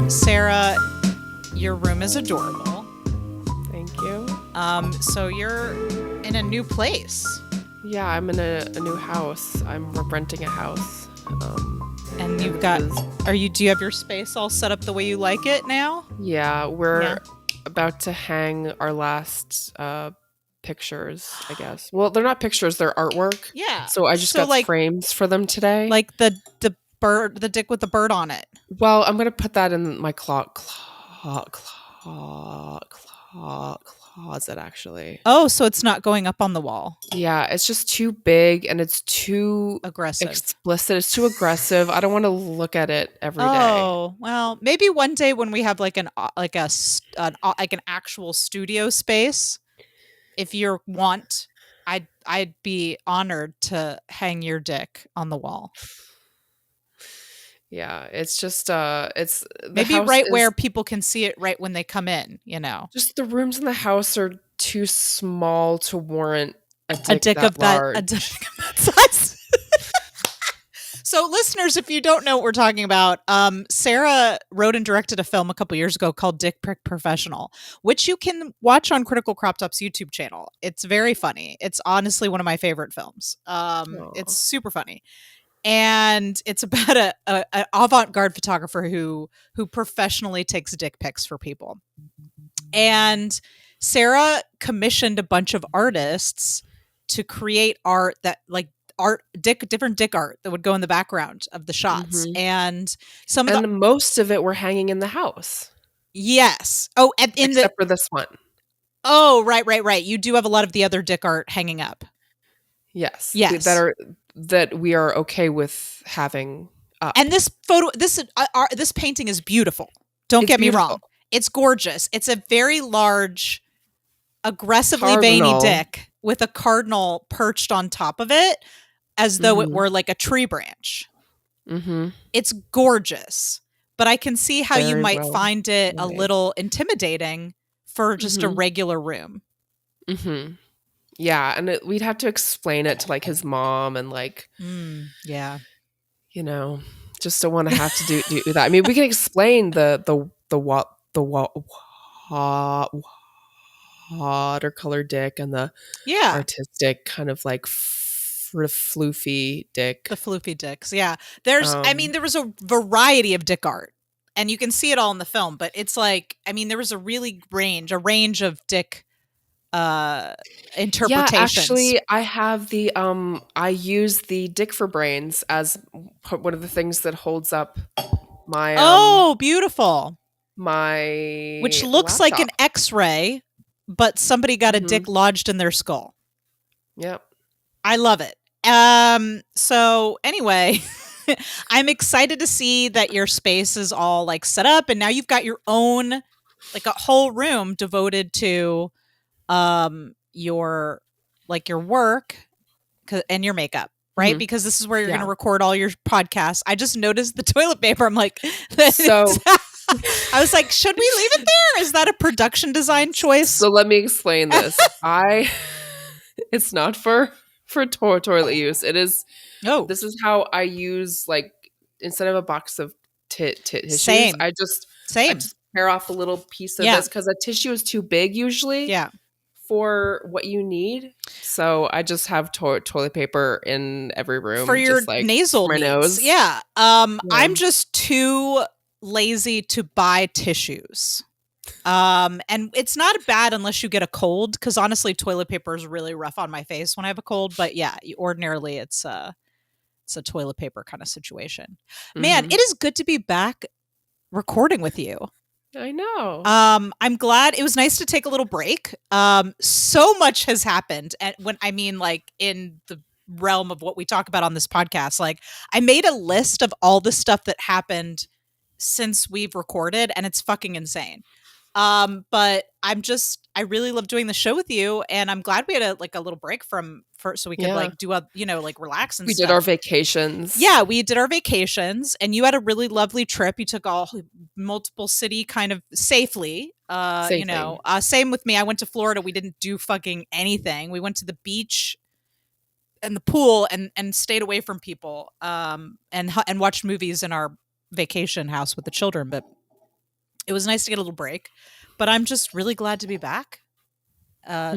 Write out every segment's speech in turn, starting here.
Sarah, your room is adorable. Thank you. So you're in a new place. Yeah, I'm in a new house. We're renting a house. And you've got, do you have your space all set up the way you like it now? Yeah, we're about to hang our last pictures, I guess. Well, they're not pictures, they're artwork. Yeah. So I just got frames for them today. Like the bird, the dick with the bird on it. Well, I'm gonna put that in my closet actually. Oh, so it's not going up on the wall. Yeah, it's just too big and it's too aggressive. Explicit. It's too aggressive. I don't want to look at it every day. Oh, well, maybe one day when we have like an actual studio space, if you want, I'd be honored to hang your dick on the wall. Yeah, it's just it's maybe right where people can see it right when they come in, you know. Just the rooms in the house are too small to warrant a dick that size. So listeners, if you don't know what we're talking about, Sarah wrote and directed a film a couple years ago called Dick Prick Professional, which you can watch on Critical Crop Top's YouTube channel. It's very funny. It's honestly one of my favorite films. It's super funny. And it's about an avant-garde photographer who professionally takes dick pics for people. And Sarah commissioned a bunch of artists to create art that different dick art that would go in the background of the shots. Mm-hmm. And most of it were hanging in the house. Yes. Oh, except for this one. Oh, right. You do have a lot of the other dick art hanging up. Yes. That we are okay with having up. And this painting is beautiful. Don't get me wrong. It's gorgeous. It's a very large, aggressively veiny dick with a cardinal perched on top of it as though it were like a tree branch. Mm-hmm. It's gorgeous. But I can see how you might find it a little intimidating for just a regular room. Mm-hmm. Yeah, and we'd have to explain it to like his mom and like, yeah, you know, just don't want to have to do that. I mean, we can explain the watercolor dick and the artistic kind of like floofy dick. The floofy dicks, yeah. There was a variety of dick art, and you can see it all in the film. But it's like, there was a range of dick interpretations. Yeah, actually, I have the I use the Dick for Brains as one of the things that holds up my beautiful, which looks laptop. like an X-ray, but somebody got a dick lodged in their skull. Yep, I love it. So anyway, I'm excited to see that your space is all like set up, and now you've got your own, like a whole room devoted to your work and your makeup, right? Because this is where you're going to record all your podcasts. I just noticed the toilet paper. I'm like, I was like, should we leave it there? Is that a production design choice? So let me explain this. It's not for toilet use. It is. This is how I use, like, instead of a box of tissues, I just tear off a little piece of this because a tissue is too big usually. Yeah. For what you need. So I just have toilet paper in every room for your nasal needs. Nose. Yeah. I'm just too lazy to buy tissues. And it's not bad unless you get a cold, because honestly, toilet paper is really rough on my face when I have a cold. But yeah, ordinarily it's a toilet paper kind of situation. Man, it is good to be back recording with you. I know. I'm glad. It was nice to take a little break. So much has happened, and in the realm of what we talk about on this podcast, like, I made a list of all the stuff that happened since we've recorded, and it's fucking insane. But I really love doing the show with you, and I'm glad we had a little break so we could do relax and stuff. We did our vacations. Yeah, we did our vacations, and you had a really lovely trip. You took all multiple city kind of safely. Same with me. I went to Florida. We didn't do fucking anything. We went to the beach and the pool and stayed away from people and watched movies in our vacation house with the children. But It was nice to get a little break, but I'm just really glad to be back,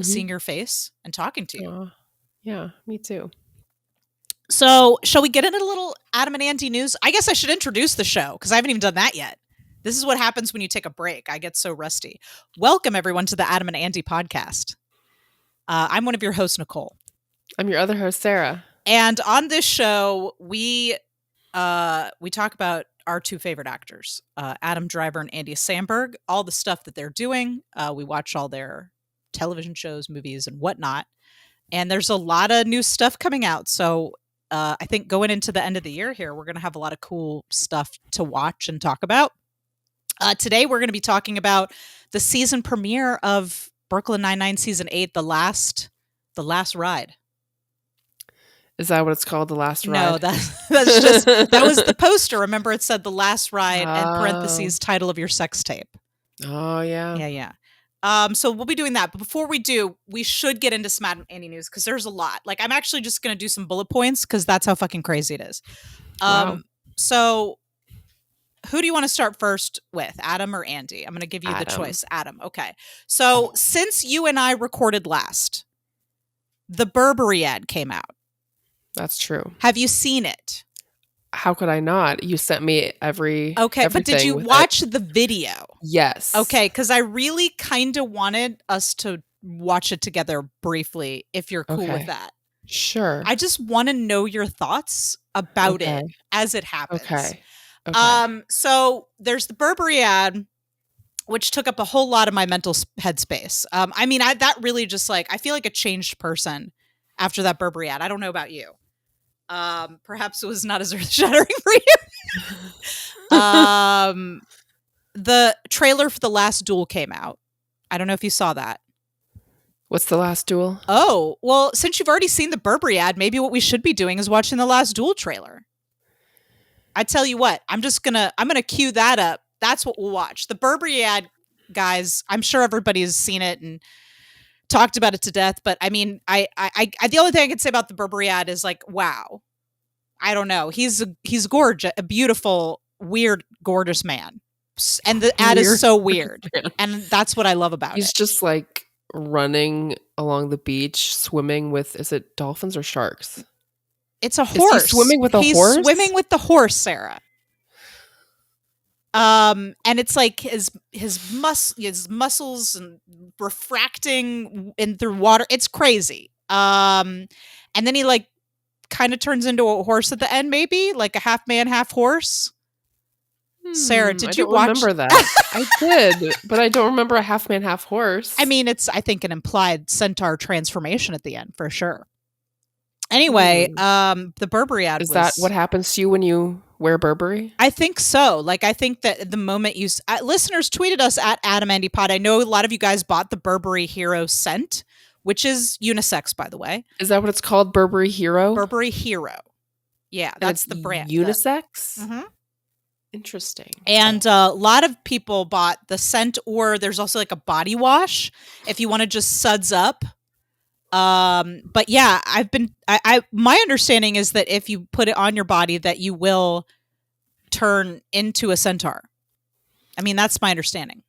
seeing your face and talking to you. Yeah, me too. So, shall we get into a little Adam and Andy news? I guess I should introduce the show because I haven't even done that yet. This is what happens when you take a break. I get so rusty. Welcome, everyone, to the Adam and Andy podcast. I'm one of your hosts, Nicole. I'm your other host, Sarah. And on this show, we talk about our two favorite actors, Adam Driver and Andy Samberg, all the stuff that they're doing. We watch all their television shows, movies, and whatnot. And there's a lot of new stuff coming out. So I think going into the end of the year here, we're going to have a lot of cool stuff to watch and talk about. Today, we're going to be talking about the season premiere of Brooklyn Nine-Nine Season 8, The Last Ride. Is that what it's called, The Last Ride? No, that's just, that was the poster. Remember, it said The Last Ride and parentheses title of your sex tape. Oh, yeah. Yeah. So we'll be doing that. But before we do, we should get into some Adam and Andy news because there's a lot. Like, I'm actually just going to do some bullet points because that's how fucking crazy it is. Wow. So who do you want to start first with, Adam or Andy? I'm going to give you the choice. Adam. Okay. So since you and I recorded last, the Burberry ad came out. That's true. Have you seen it? How could I not? You sent me everything. But did you watch the video? Yes. Okay, because I really kind of wanted us to watch it together briefly, if you're cool with that. Sure. I just want to know your thoughts about it as it happens. Okay. So there's the Burberry ad, which took up a whole lot of my mental headspace. I mean, that really just I feel like a changed person after that Burberry ad. I don't know about you. Perhaps it was not as earth-shattering for you. The trailer for The Last Duel came out. I don't know if you saw that. What's The Last Duel? Oh, well, since you've already seen the Burberry ad, maybe what we should be doing is watching The Last Duel trailer. I tell you what, I'm gonna cue that up. That's what we'll watch. The Burberry ad, guys, I'm sure everybody has seen it and talked about it to death, but I mean, I the only thing I can say about the Burberry ad is wow. I don't know. He's gorgeous, a beautiful, weird, gorgeous man. And the ad is so weird. And that's what I love about it. He's just running along the beach, swimming with, is it dolphins or sharks? It's a horse. Is he swimming with a horse? He's swimming with the horse, Sarah. And it's his muscles and refracting in through water. It's crazy. And then he kind of turns into a horse at the end, maybe like a half man, half horse. Sarah, did you watch? Remember that? I did, but I don't remember a half man, half horse. I mean, it's I think an implied centaur transformation at the end for sure. Anyway, the Burberry ad is that what happens to you when you wear Burberry? I think so. I think that the moment you listeners tweeted us at Adam Andy Pod. I know a lot of you guys bought the Burberry Hero scent, which is unisex, by the way. Is that what it's called? Burberry Hero? Burberry Hero. Yeah, that's the brand. Unisex? Mm-hmm. Interesting. And a lot of people bought the scent, or there's also a body wash if you want to just suds up. But yeah, my understanding is that if you put it on your body that you will turn into a centaur. I mean, that's my understanding.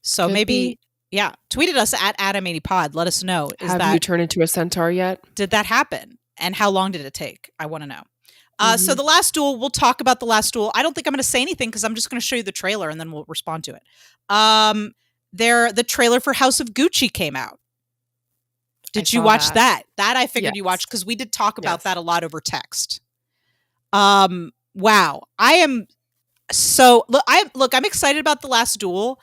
So maybe, yeah, tweeted us at Adam80pod. Let us know. Have you turned into a centaur yet? Did that happen? And how long did it take? I want to know. So The Last Duel, we'll talk about The Last Duel. I don't think I'm going to say anything because I'm just going to show you the trailer and then we'll respond to it. The trailer for House of Gucci came out. Did you watch that? That I figured you watched because we did talk about that a lot over text. Wow. I am so I'm excited about The Last Duel.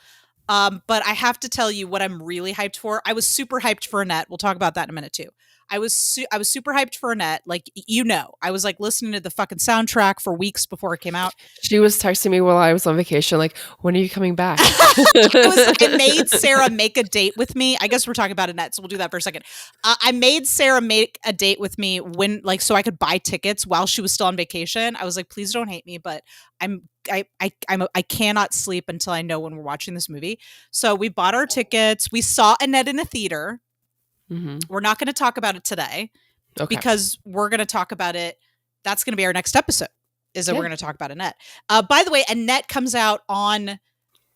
But I have to tell you what I'm really hyped for. I was super hyped for Annette. We'll talk about that in a minute too. I was super hyped for Annette. I was listening to the fucking soundtrack for weeks before it came out. She was texting me while I was on vacation, when are you coming back? I made Sarah make a date with me. I guess we're talking about Annette, so we'll do that for a second. I made Sarah make a date with me when, so I could buy tickets while she was still on vacation. I was like, please don't hate me, but I cannot sleep until I know when we're watching this movie. So we bought our tickets. We saw Annette in a theater. Mm-hmm. We're not going to talk about it today because we're going to talk about it. That's going to be our next episode. We're going to talk about Annette. By the way, Annette comes out on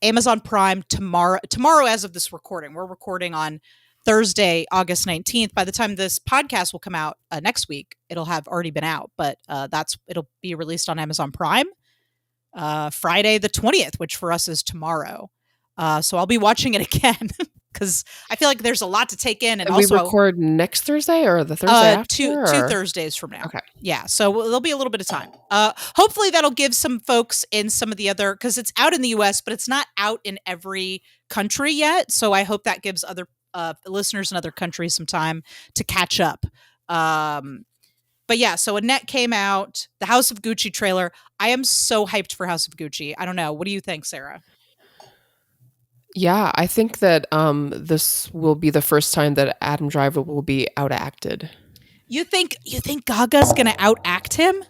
Amazon Prime tomorrow. Tomorrow, as of this recording, we're recording on Thursday, August 19th. By the time this podcast will come out next week, it'll have already been out, but it'll be released on Amazon Prime Friday the 20th, which for us is tomorrow. So I'll be watching it again because I feel like there's a lot to take in. And also, we record next Thursday or the Thursday after? Two Thursdays from now. Okay. Yeah, so there'll be a little bit of time. Hopefully that'll give some folks in some of the other, because it's out in the U.S., but it's not out in every country yet. So I hope that gives other listeners in other countries some time to catch up. But yeah, so Annette came out, the House of Gucci trailer. I am so hyped for House of Gucci. I don't know. What do you think, Sarah? Yeah, I think that this will be the first time that Adam Driver will be outacted. You think Gaga's going to outact him?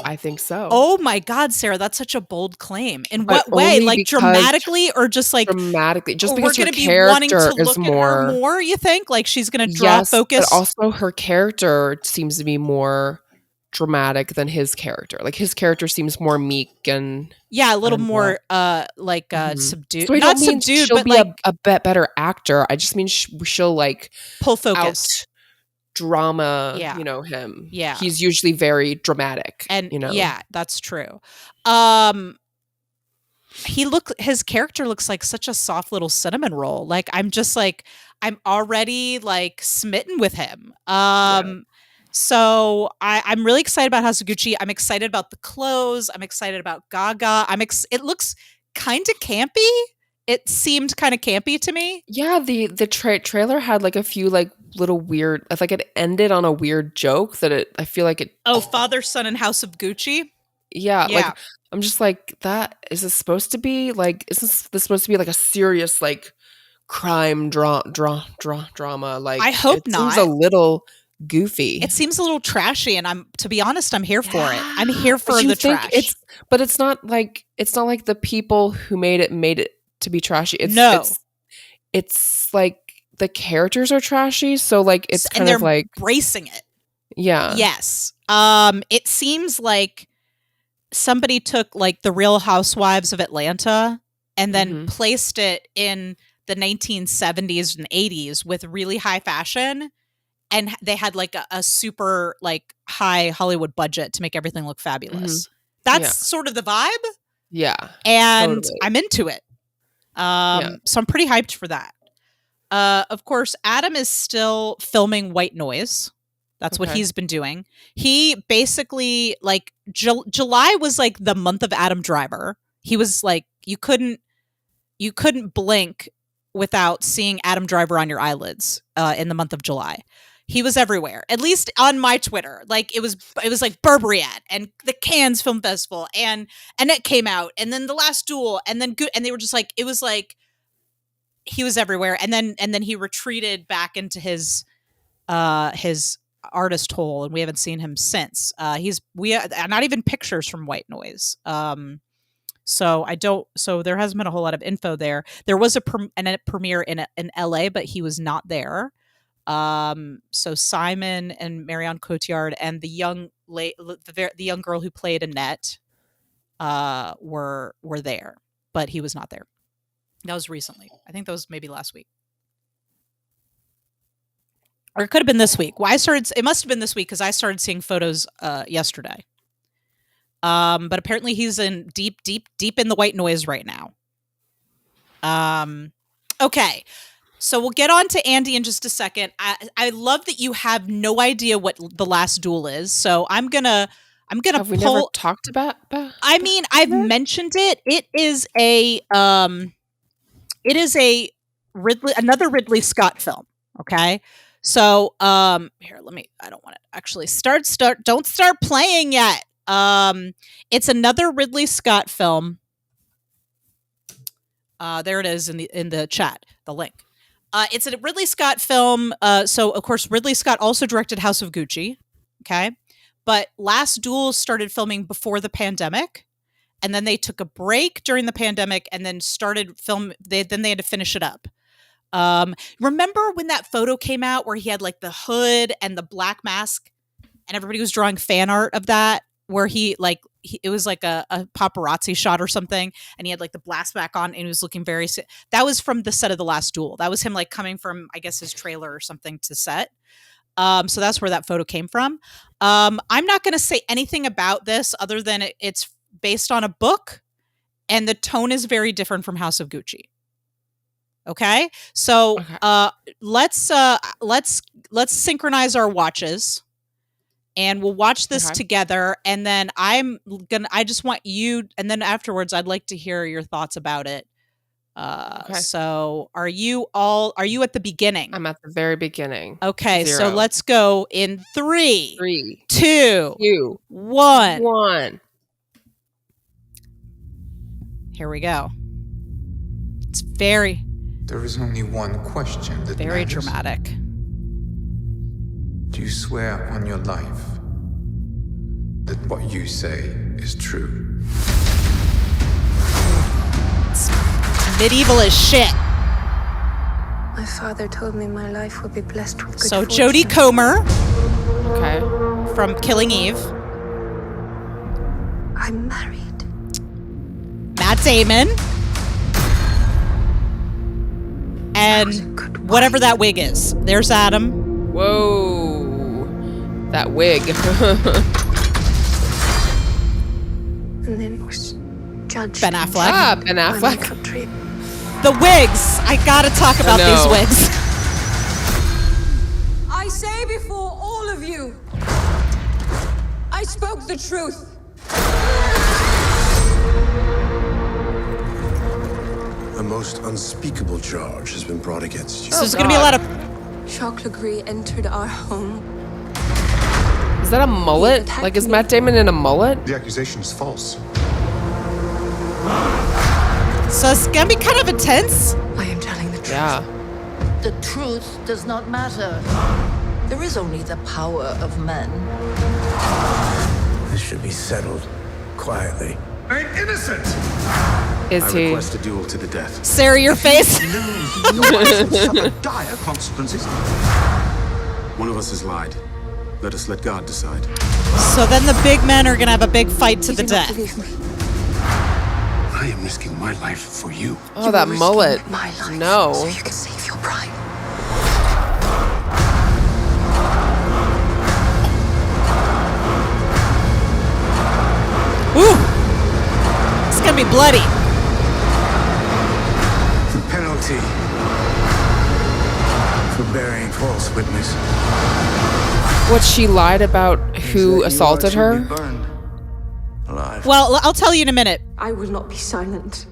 I think so. Oh my God, Sarah, that's such a bold claim. In what way? Like dramatically, or just like dramatically? Just because we're her character is more. You think like she's going to draw focus? But also her character seems to be more dramatic than his character. Like his character seems more meek and a little more subdued. So I don't mean she'll be like a better actor. I just mean she'll like pull focus. Drama, him. Yeah. He's usually very dramatic. And that's true. His character looks like such a soft little cinnamon roll. Like I'm already like smitten with him. So I'm really excited about House of Gucci. I'm excited about the clothes. I'm excited about Gaga. It looks kind of campy. It seemed kind of campy to me. Yeah, the trailer had like a few like little weird, like it ended on a weird joke that I feel like it. Oh, Father, Son, and House of Gucci. Yeah, like I'm just like, is this supposed to be like? Is this supposed to be like a serious like crime drama? Like I hope not. Seems a little goofy. It seems a little trashy, and to be honest, I'm here for it. I'm here for the trash. But it's not like the people who made it to be trashy. It's like the characters are trashy, so like it's kind of like bracing it. Yeah. Yes. It seems like somebody took like the Real Housewives of Atlanta and then placed it in the 1970s and 80s with really high fashion, and they had like a super like high Hollywood budget to make everything look fabulous. That's sort of the vibe. Yeah. And totally. I'm into it. So I'm pretty hyped for that. Of course, Adam is still filming White Noise. That's what he's been doing. He basically like July was like the month of Adam Driver. He was like you couldn't blink without seeing Adam Driver on your eyelids in the month of July. He was everywhere, at least on my Twitter. Like it was like Burberry ad and the Cannes Film Festival and it came out, and then the Last Duel, and then and they were just like, it was like he was everywhere, and then he retreated back into his artist hole, and we haven't seen him since. Not even pictures from White Noise. So there hasn't been a whole lot of info there. There was an premiere in LA, but he was not there. So Simon and Marion Cotillard and the young girl who played Annette were there, but he was not there. That was recently. I think that was maybe last week. Or it could have been this week. Well, it must have been this week because I started seeing photos yesterday. But apparently he's in deep in the White Noise right now. Okay. So we'll get on to Andy in just a second. I love that you have no idea what the Last Duel is. So I'm gonna have we never talked about I mean, I've mentioned it. It is another Ridley Scott film. Okay. So here, I don't want to actually don't start playing yet. It's another Ridley Scott film. There it is in the chat, the link. It's a Ridley Scott film. So of course Ridley Scott also directed House of Gucci. Okay. But Last Duel started filming before the pandemic, and then they took a break during the pandemic and then started film. Then they had to finish it up. Remember when that photo came out where he had like the hood and the black mask, and everybody was drawing fan art of that? where it was like a paparazzi shot or something, and he had like the blast back on and he was looking very that was from the set of The Last Duel. That was him like coming from, I guess, his trailer or something to set. So that's where that photo came from. I'm not going to say anything about this other than it's based on a book, and the tone is very different from House of Gucci. Okay, so let's synchronize our watches, and we'll watch this together. And then I just want you, and then afterwards, I'd like to hear your thoughts about it. So are you at the beginning? I'm at the very beginning. Okay, 0. So let's go in 3, 2, 1. Here we go. It's very... There is only one question that very matters. Dramatic. Do you swear on your life that what you say is true? It's medieval as shit. My father told me my life would be blessed with good fortune. So Jodie Comer. Okay. From Killing Eve. I'm married. Matt Damon. And whatever that wig is. There's Adam. Whoa. That wig. And then was Judge Ben Affleck. Ben Affleck. The wigs. I gotta talk about these wigs. I say before all of you, I spoke the truth. A most unspeakable charge has been brought against you. So there's going to be a lot of... Jacques Legris entered our home. Is that a mullet? Like, is Matt Damon in a mullet? The accusation is false. So it's going to be kind of intense. I am telling the truth. Yeah. The truth does not matter. There is only the power of men. This should be settled quietly. I'm innocent! Is he? I request a duel to the death. Sarah, your face. Suffer dire consequences. One of us has lied. Let us let God decide. So then the big men are going to have a big fight to the death. I am risking my life for you. Oh, that mullet. My life No. So you can save your pride. Ooh. It's going to be bloody. The penalty for bearing false witness. What, she lied about who assaulted her? Well, I'll tell you in a minute. I will not be silent.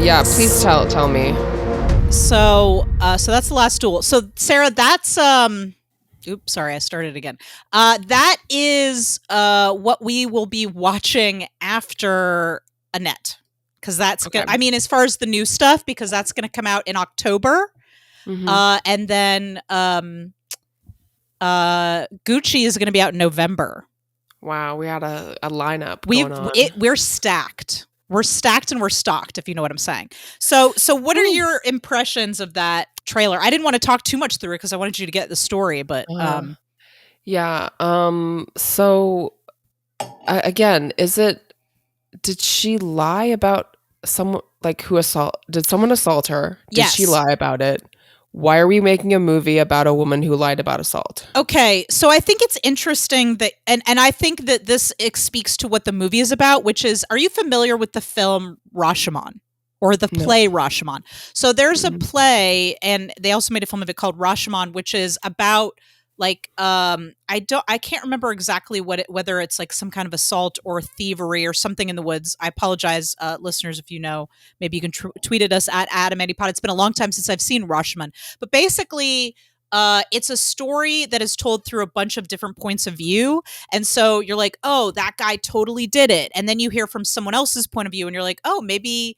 Yeah, please tell me. So that's The Last Duel. So Sarah, that's oops, sorry, I started again. That is what we will be watching after Annette, because that's okay. I mean, as far as the new stuff, because that's going to come out in October, and then Gucci is going to be out in November. Wow, we had a lineup going on. We're stacked. We're stacked and we're stocked, if you know what I'm saying. So what are your impressions of that trailer? I didn't want to talk too much through it because I wanted you to get the story, but yeah. So again, did she lie about someone, like, did someone assault her? Did she lie about it? Why are we making a movie about a woman who lied about assault? Okay, so I think it's interesting that, and I think that this speaks to what the movie is about, which is, are you familiar with the film Rashomon? Or the play Rashomon? So there's a play, and they also made a film of it called Rashomon, which is about, like, I can't remember exactly whether it's like some kind of assault or thievery or something in the woods. I apologize, listeners, if you know. Maybe you can tweet at us at AdamAndyPod. It's been a long time since I've seen Rashomon, but basically, it's a story that is told through a bunch of different points of view, and so you're like, oh, that guy totally did it, and then you hear from someone else's point of view, and you're like, oh, maybe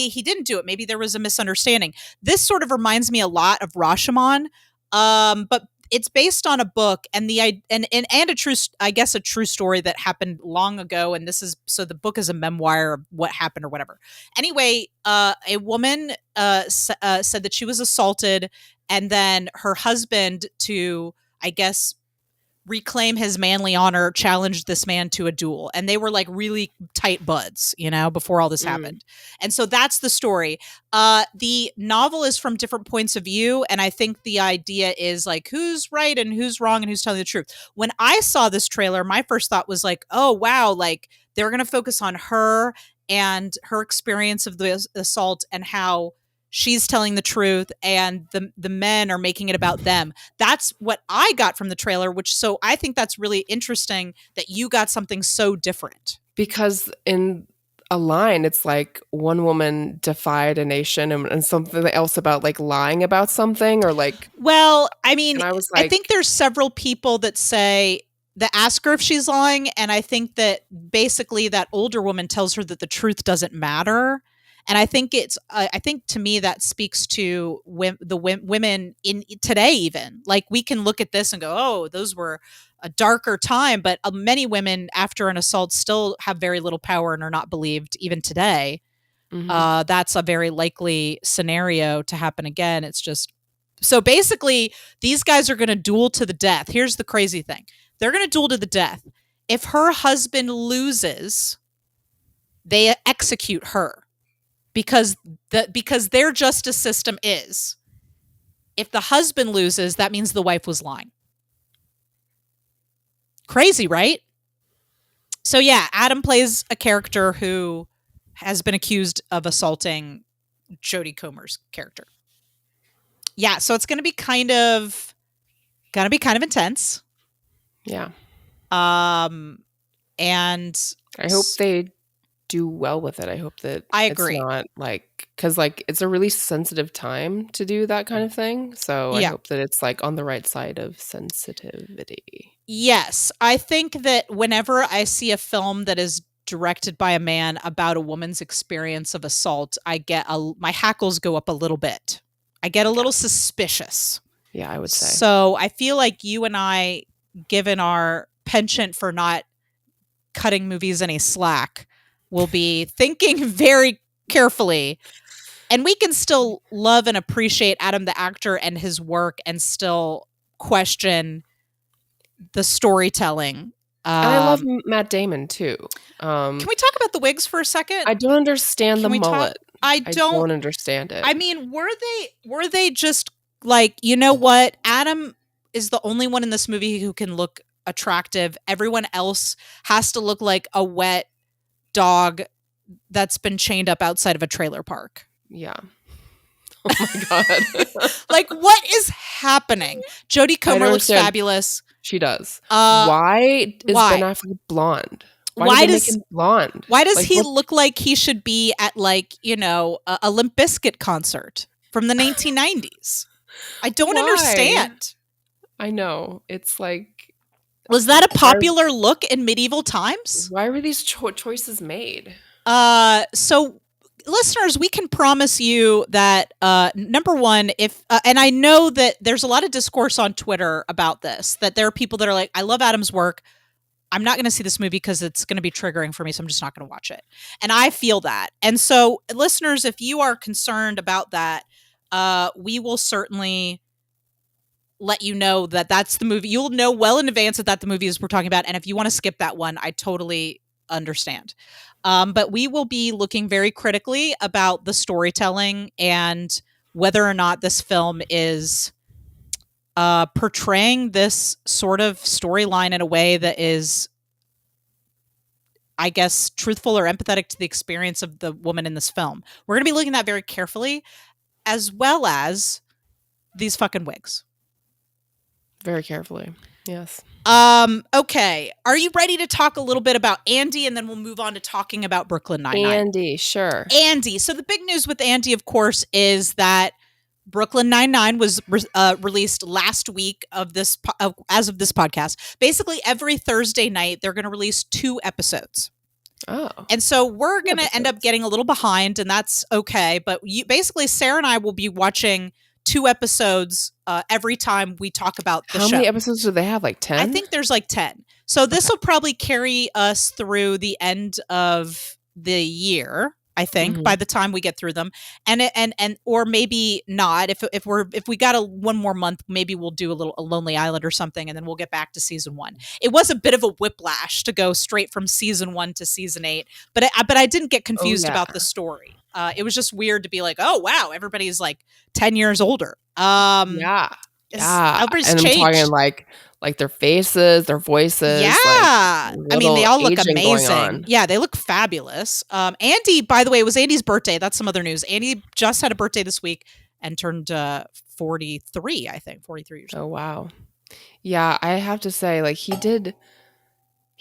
he didn't do it. Maybe there was a misunderstanding. This sort of reminds me a lot of Rashomon, but it's based on a book and a true, I guess, a true story that happened long ago. And the book is a memoir of what happened or whatever. Anyway, a woman said that she was assaulted, and then her husband, to, I guess, reclaim his manly honor, challenged this man to a duel, and they were like really tight buds, before all this happened. And so that's the story. The novel is from different points of view, and I think the idea is like who's right and who's wrong and who's telling the truth. When I saw this trailer, my first thought was like, oh wow, like they're going to focus on her and her experience of the assault and how she's telling the truth, and the men are making it about them. That's what I got from the trailer, so I think that's really interesting that you got something so different. Because in a line, it's like one woman defied a nation, and something else about like lying about something, or like. Well, I mean, I was like, I think there's several people that ask her if she's lying, and I think that basically that older woman tells her that the truth doesn't matter. And I think I think to me that speaks to the women in today, even like we can look at this and go, oh, those were a darker time. But many women after an assault still have very little power and are not believed even today. Mm-hmm. That's a very likely scenario to happen again. It's just so basically these guys are going to duel to the death. Here's the crazy thing. They're going to duel to the death. If her husband loses, they execute her. Because their justice system is, if the husband loses, that means the wife was lying. Crazy, right? So yeah, Adam plays a character who has been accused of assaulting Jodie Comer's character. Yeah, so it's going to be kind of intense. Yeah. And I hope they do well with it. I hope that I agree. It's not like, because like it's a really sensitive time to do that kind of thing. So I hope that it's like on the right side of sensitivity. Yes, I think that whenever I see a film that is directed by a man about a woman's experience of assault, I get my hackles go up a little bit. I get a little suspicious. Yeah, I would say. So I feel like you and I, given our penchant for not cutting movies any slack, will be thinking very carefully, and we can still love and appreciate Adam the actor and his work and still question the storytelling. And I love Matt Damon too. Can we talk about the wigs for a second? I don't understand the mullet. I don't understand it. I mean, were they just like, you know what? Adam is the only one in this movie who can look attractive. Everyone else has to look like a wet dog that's been chained up outside of a trailer park. Yeah. Oh my God. Like, what is happening? Jodie Comer looks fabulous. She does. Why is Ben Affleck blonde? Why does make him blonde? Why does he look like he should be at like, a Limp Bizkit concert from the 1990s? I don't understand. I know. It's like, was that a popular look in medieval times? Why were these choices made? So listeners, we can promise you that, number one, if, and I know that there's a lot of discourse on Twitter about this, that there are people that are like, I love Adam's work. I'm not going to see this movie because it's going to be triggering for me. So I'm just not going to watch it. And I feel that. And so listeners, if you are concerned about that, we will certainly let you know that that's the movie. You'll know well in advance that the movie is we're talking about. And if you want to skip that one, I totally understand. But we will be looking very critically about the storytelling and whether or not this film is portraying this sort of storyline in a way that is, I guess, truthful or empathetic to the experience of the woman in this film. We're going to be looking at that very carefully, as well as these fucking wigs. Very carefully. Yes. Okay. Are you ready to talk a little bit about Andy, and then we'll move on to talking about Brooklyn Nine-Nine? Andy, sure. Andy. So the big news with Andy, of course, is that Brooklyn Nine-Nine was released last week of this as of this podcast. Basically, every Thursday night, they're going to release 2 episodes. Oh. And so we're going to end up getting a little behind, and that's okay. But basically, Sarah and I will be watching 2 episodes every time we talk about the show. How many episodes do they have? Like 10? I think there's like 10. So this will probably carry us through the end of the year, I think, by the time we get through them. And or maybe not. If we got one more month, maybe we'll do a Lonely Island or something, and then we'll get back to season 1. It was a bit of a whiplash to go straight from season 1 to season 8, but I didn't get confused about the story. It was just weird to be like, oh wow, everybody's like 10 years older. Everybody's and changed. I'm talking like their faces, their voices. Yeah. I mean, they all look amazing. Yeah, they look fabulous. Andy, by the way, it was Andy's birthday. That's some other news. Andy just had a birthday this week and turned 43, I think, 43 years old. Oh, wow. Yeah, I have to say, like, he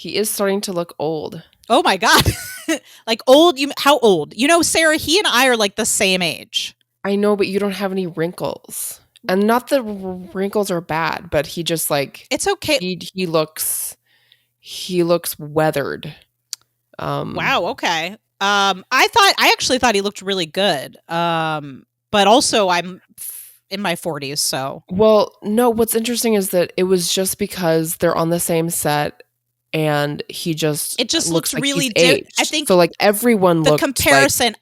is starting to look old. Oh my God. Like old, how old? You know, Sarah, he and I are like the same age. I know, but you don't have any wrinkles. And not that wrinkles are bad, but he just like it's okay. He looks weathered. Wow. Okay. I actually thought he looked really good. But also I'm in my 40s, so. Well, no. What's interesting is that it was just because they're on the same set, and it just looks like really. I think so. Like everyone the looks comparison.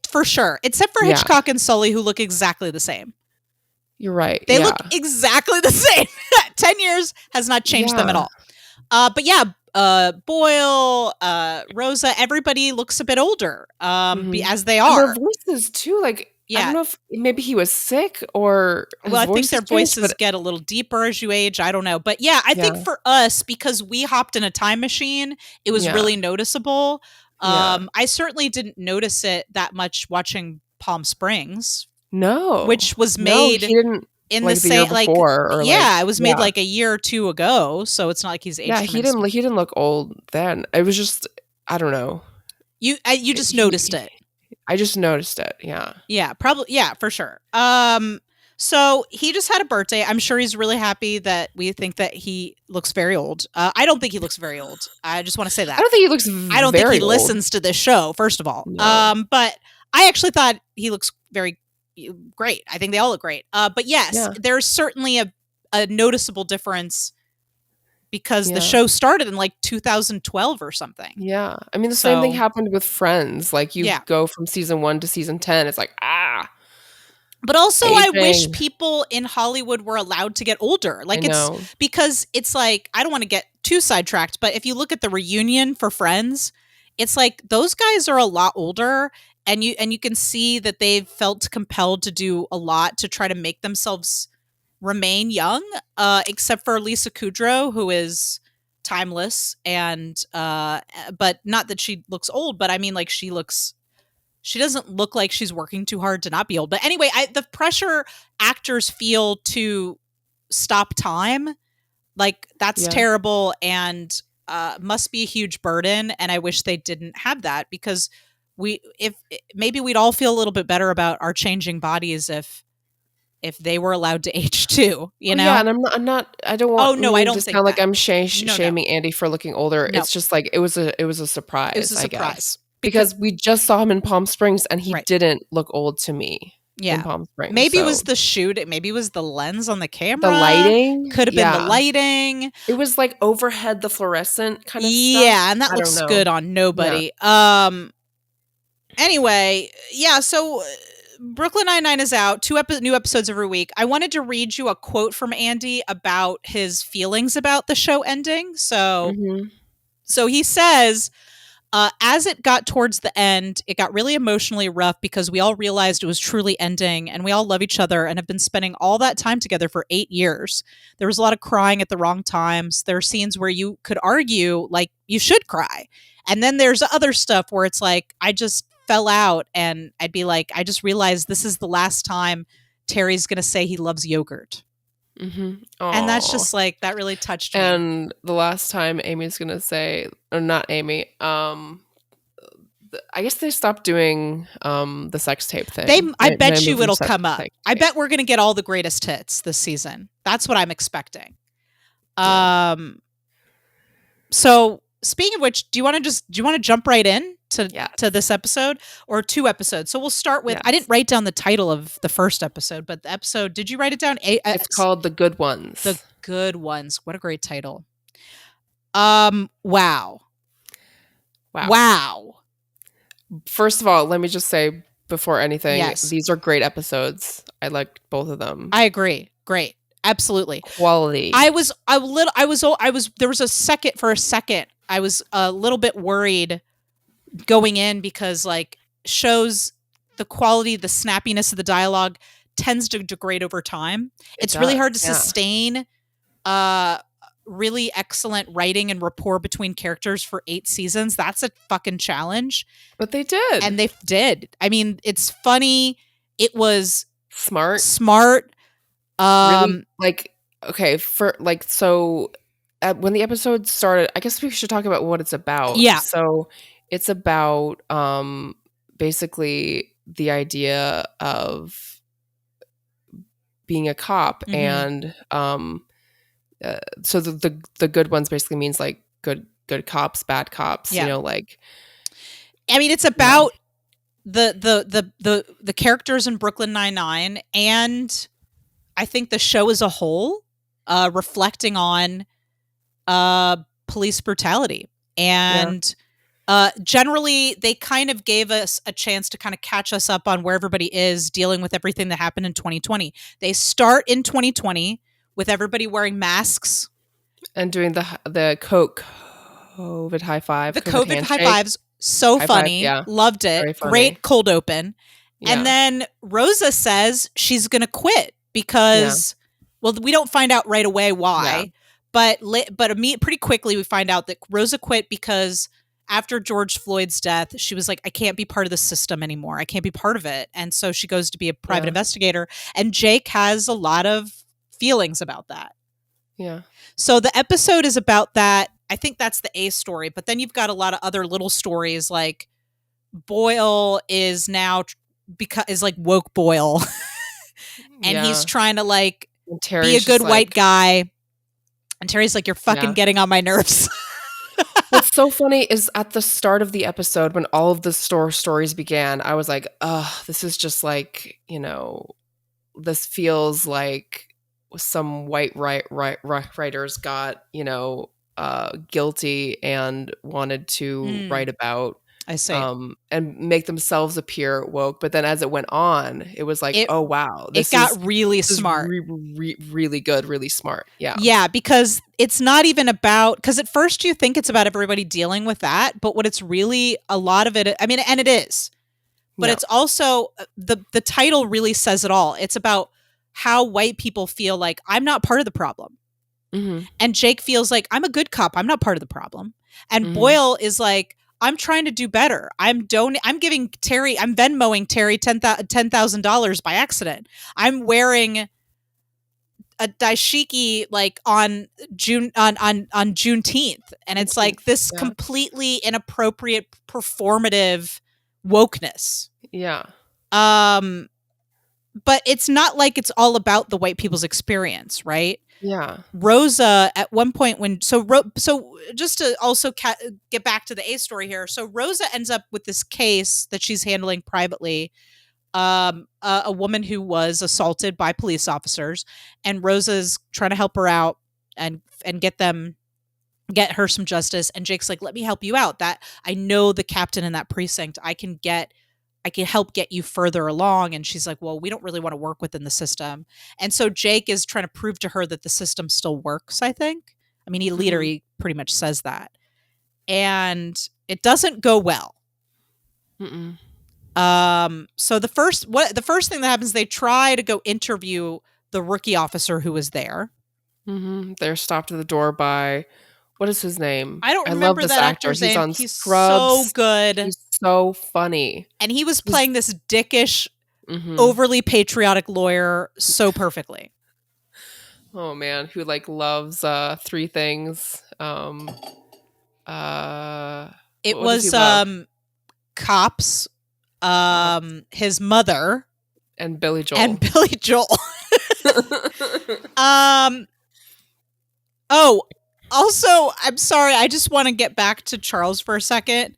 For sure, except for Hitchcock and Sully, who look exactly the same. You're right. They look exactly the same. 10 years has not changed them at all. But yeah, Boyle, Rosa, everybody looks a bit older as they are. And their voices too. Like, I don't know if maybe he was sick or. Well, I think their voices get a little deeper as you age. I don't know. But yeah, I think for us, because we hopped in a time machine, it was really noticeable. I certainly didn't notice it that much watching Palm Springs. No, which was made in the same like before, it was made like a year or 2 ago, so it's not like he's aged. Yeah, he didn't look old then. It was just I don't know. You just noticed it. I just noticed it. Yeah, probably. Yeah, for sure. So he just had a birthday. I'm sure he's really happy that we think that he looks very old. I don't think he looks very old. I just want to say that. I don't think he looks. I don't think he listens to this show. First of all, but I actually thought he looks very great. I think they all look great. But yes, there's certainly a noticeable difference because the show started in like 2012 or something. Yeah. I mean, the same thing happened with Friends. Like you go from season 1 to season 10. It's like, But also I wish people in Hollywood were allowed to get older. Like because it's like, I don't want to get too sidetracked, but if you look at the reunion for Friends, it's like those guys are a lot older. And you can see that they've felt compelled to do a lot to try to make themselves remain young, except for Lisa Kudrow, who is timeless and but not that she looks old, but I mean like she doesn't look like she's working too hard to not be old. But anyway, the pressure actors feel to stop time, like that's terrible and must be a huge burden. And I wish they didn't have that because maybe we'd all feel a little bit better about our changing bodies if they were allowed to age too, you know? Yeah, and I'm not. I don't want. I don't to think sound like I'm shaming Andy for looking older. No. It's just like it was a surprise. It was a surprise. I guess. Because we just saw him in Palm Springs and he didn't look old to me. Yeah, in Palm Springs. Maybe it was the shoot. Maybe it was the lens on the camera. The lighting could have been the lighting. It was like overhead, the fluorescent kind of stuff. Yeah, and that looks good on nobody. Yeah. Anyway, so Brooklyn Nine-Nine is out. 2 new episodes every week. I wanted to read you a quote from Andy about his feelings about the show ending. So he says, as it got towards the end, it got really emotionally rough because we all realized it was truly ending and we all love each other and have been spending all that time together for 8 years. There was a lot of crying at the wrong times. There are scenes where you could argue like you should cry. And then there's other stuff where it's like, I just fell out and I'd be like, I just realized this is the last time Terry's going to say he loves yogurt. And that's just like, that really touched me. And the last time Amy's going to say, or not Amy, I guess they stopped doing the sex tape thing. I bet you it'll come up. I bet we're going to get all the greatest hits this season. That's what I'm expecting. So speaking of which, do you want to jump right in to this episode, or 2 episodes. So we'll start with, I didn't write down the title of the first episode, but the episode, did you write it down? It's called The Good Ones. The Good Ones. What a great title. Wow. First of all, let me just say before anything, these are great episodes. I liked both of them. I agree. Great. Absolutely. Quality. There was a second, I was a little bit worried going in, because like shows, the quality, the snappiness of the dialogue tends to degrade over time. It's really hard to sustain really excellent writing and rapport between characters for 8 seasons. That's a fucking challenge. But they did. And they did. I mean, it's funny. It was smart. Really, like, okay, for like, so when the episode started, I guess we should talk about what it's about. Yeah. So it's about basically the idea of being a cop, and so the good ones basically means like good cops, bad cops. You know, like, I mean, it's about the characters in Brooklyn Nine-Nine, and I think the show as a whole, reflecting on police brutality. And generally, they kind of gave us a chance to kind of catch us up on where everybody is dealing with everything that happened in 2020. They start in 2020 with everybody wearing masks. And doing the COVID high five. The COVID high fives. So funny. Loved it. Great cold open. Yeah. And then Rosa says she's going to quit because, well, we don't find out right away why. But pretty quickly we find out that Rosa quit because after George Floyd's death, she was like, I can't be part of the system anymore. I can't be part of it. And so she goes to be a private investigator. And Jake has a lot of feelings about that. Yeah. So the episode is about that. I think that's the A story. But then you've got a lot of other little stories, like Boyle is now is like woke Boyle. And he's trying to like be a good white guy. And Terry's like, you're fucking getting on my nerves. What's so funny is at the start of the episode, when all of the stories began, I was like, this is just like, you know, this feels like some white writers got, you know, guilty and wanted to write about, I see, and make themselves appear woke. But then as it went on, it was like, oh wow, it got really smart, really good, really smart. Yeah, because it's not even about, because at first you think it's about everybody dealing with that, but what it's really, a lot of it, I mean, and it is, but it's also the title really says it all. It's about how white people feel like, I'm not part of the problem. And Jake feels like, I'm a good cop, I'm not part of the problem. And Boyle is like, I'm trying to do better. I'm giving Terry, I'm Venmoing Terry $10,000 by accident. I'm wearing a dashiki like on Juneteenth. And it's like this completely inappropriate performative wokeness. Yeah. But it's not like it's all about the white people's experience, right? Yeah. Rosa at one point so just to also get back to the A story here. So Rosa ends up with this case that she's handling privately, a woman who was assaulted by police officers, and Rosa's trying to help her out and get her some justice. And Jake's like, let me help you out. That I know the captain in that precinct. I can help get you further along. And she's like, well, we don't really want to work within the system. And so Jake is trying to prove to her that the system still works, I think. I mean, he pretty much says that. And it doesn't go well. So the first thing that happens, they try to go interview the rookie officer who was there. They're stopped at the door by, what is his name? I don't remember that actor's name. He's on He's Scrubs. so good. He's so funny. And he was playing this dickish, overly patriotic lawyer so perfectly. Oh man, who like loves 3 things. It was Cops, his mother, and Billy Joel. Oh, also, I'm sorry, I just want to get back to Charles for a second.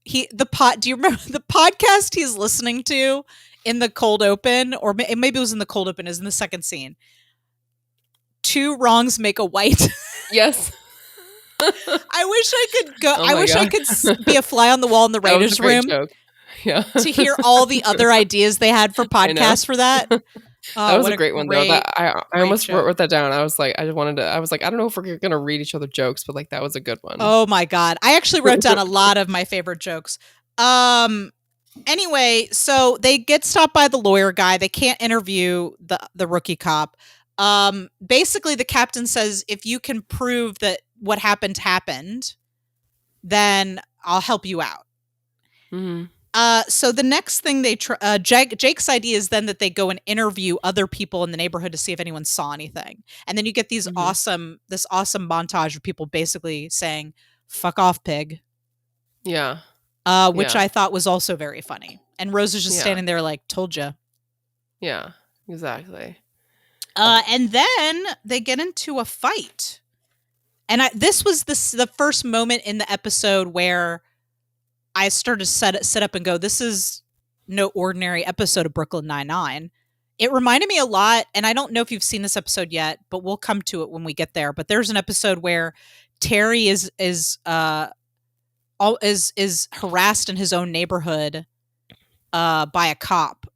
Do you remember the podcast he's listening to in the cold open, or maybe it was in the cold open, is in the second scene? Two wrongs make a white. Yes. I wish I could go. I wish I could be a fly on the wall in the writers' room. Joke. Yeah. To hear all the other ideas they had for podcasts for that. That was a great one though. I almost wrote that down. I was like, I don't know if we're gonna read each other jokes, but like that was a good one. Oh my God. I actually wrote down a lot of my favorite jokes. Anyway, so they get stopped by the lawyer guy. They can't interview the rookie cop. Basically the captain says, if you can prove that what happened, then I'll help you out. Mm-hmm. So the next thing Jake's idea is then that they go and interview other people in the neighborhood to see if anyone saw anything. And then you get this awesome montage of people basically saying, "Fuck off, pig." Yeah. Which I thought was also very funny. And Rose is just standing there like, "Told ya." Yeah, exactly. And then they get into a fight. And this was the first moment in the episode where I started to set up and go, this is no ordinary episode of Brooklyn Nine-Nine. It reminded me a lot, and I don't know if you've seen this episode yet, but we'll come to it when we get there. But there's an episode where Terry is harassed in his own neighborhood by a cop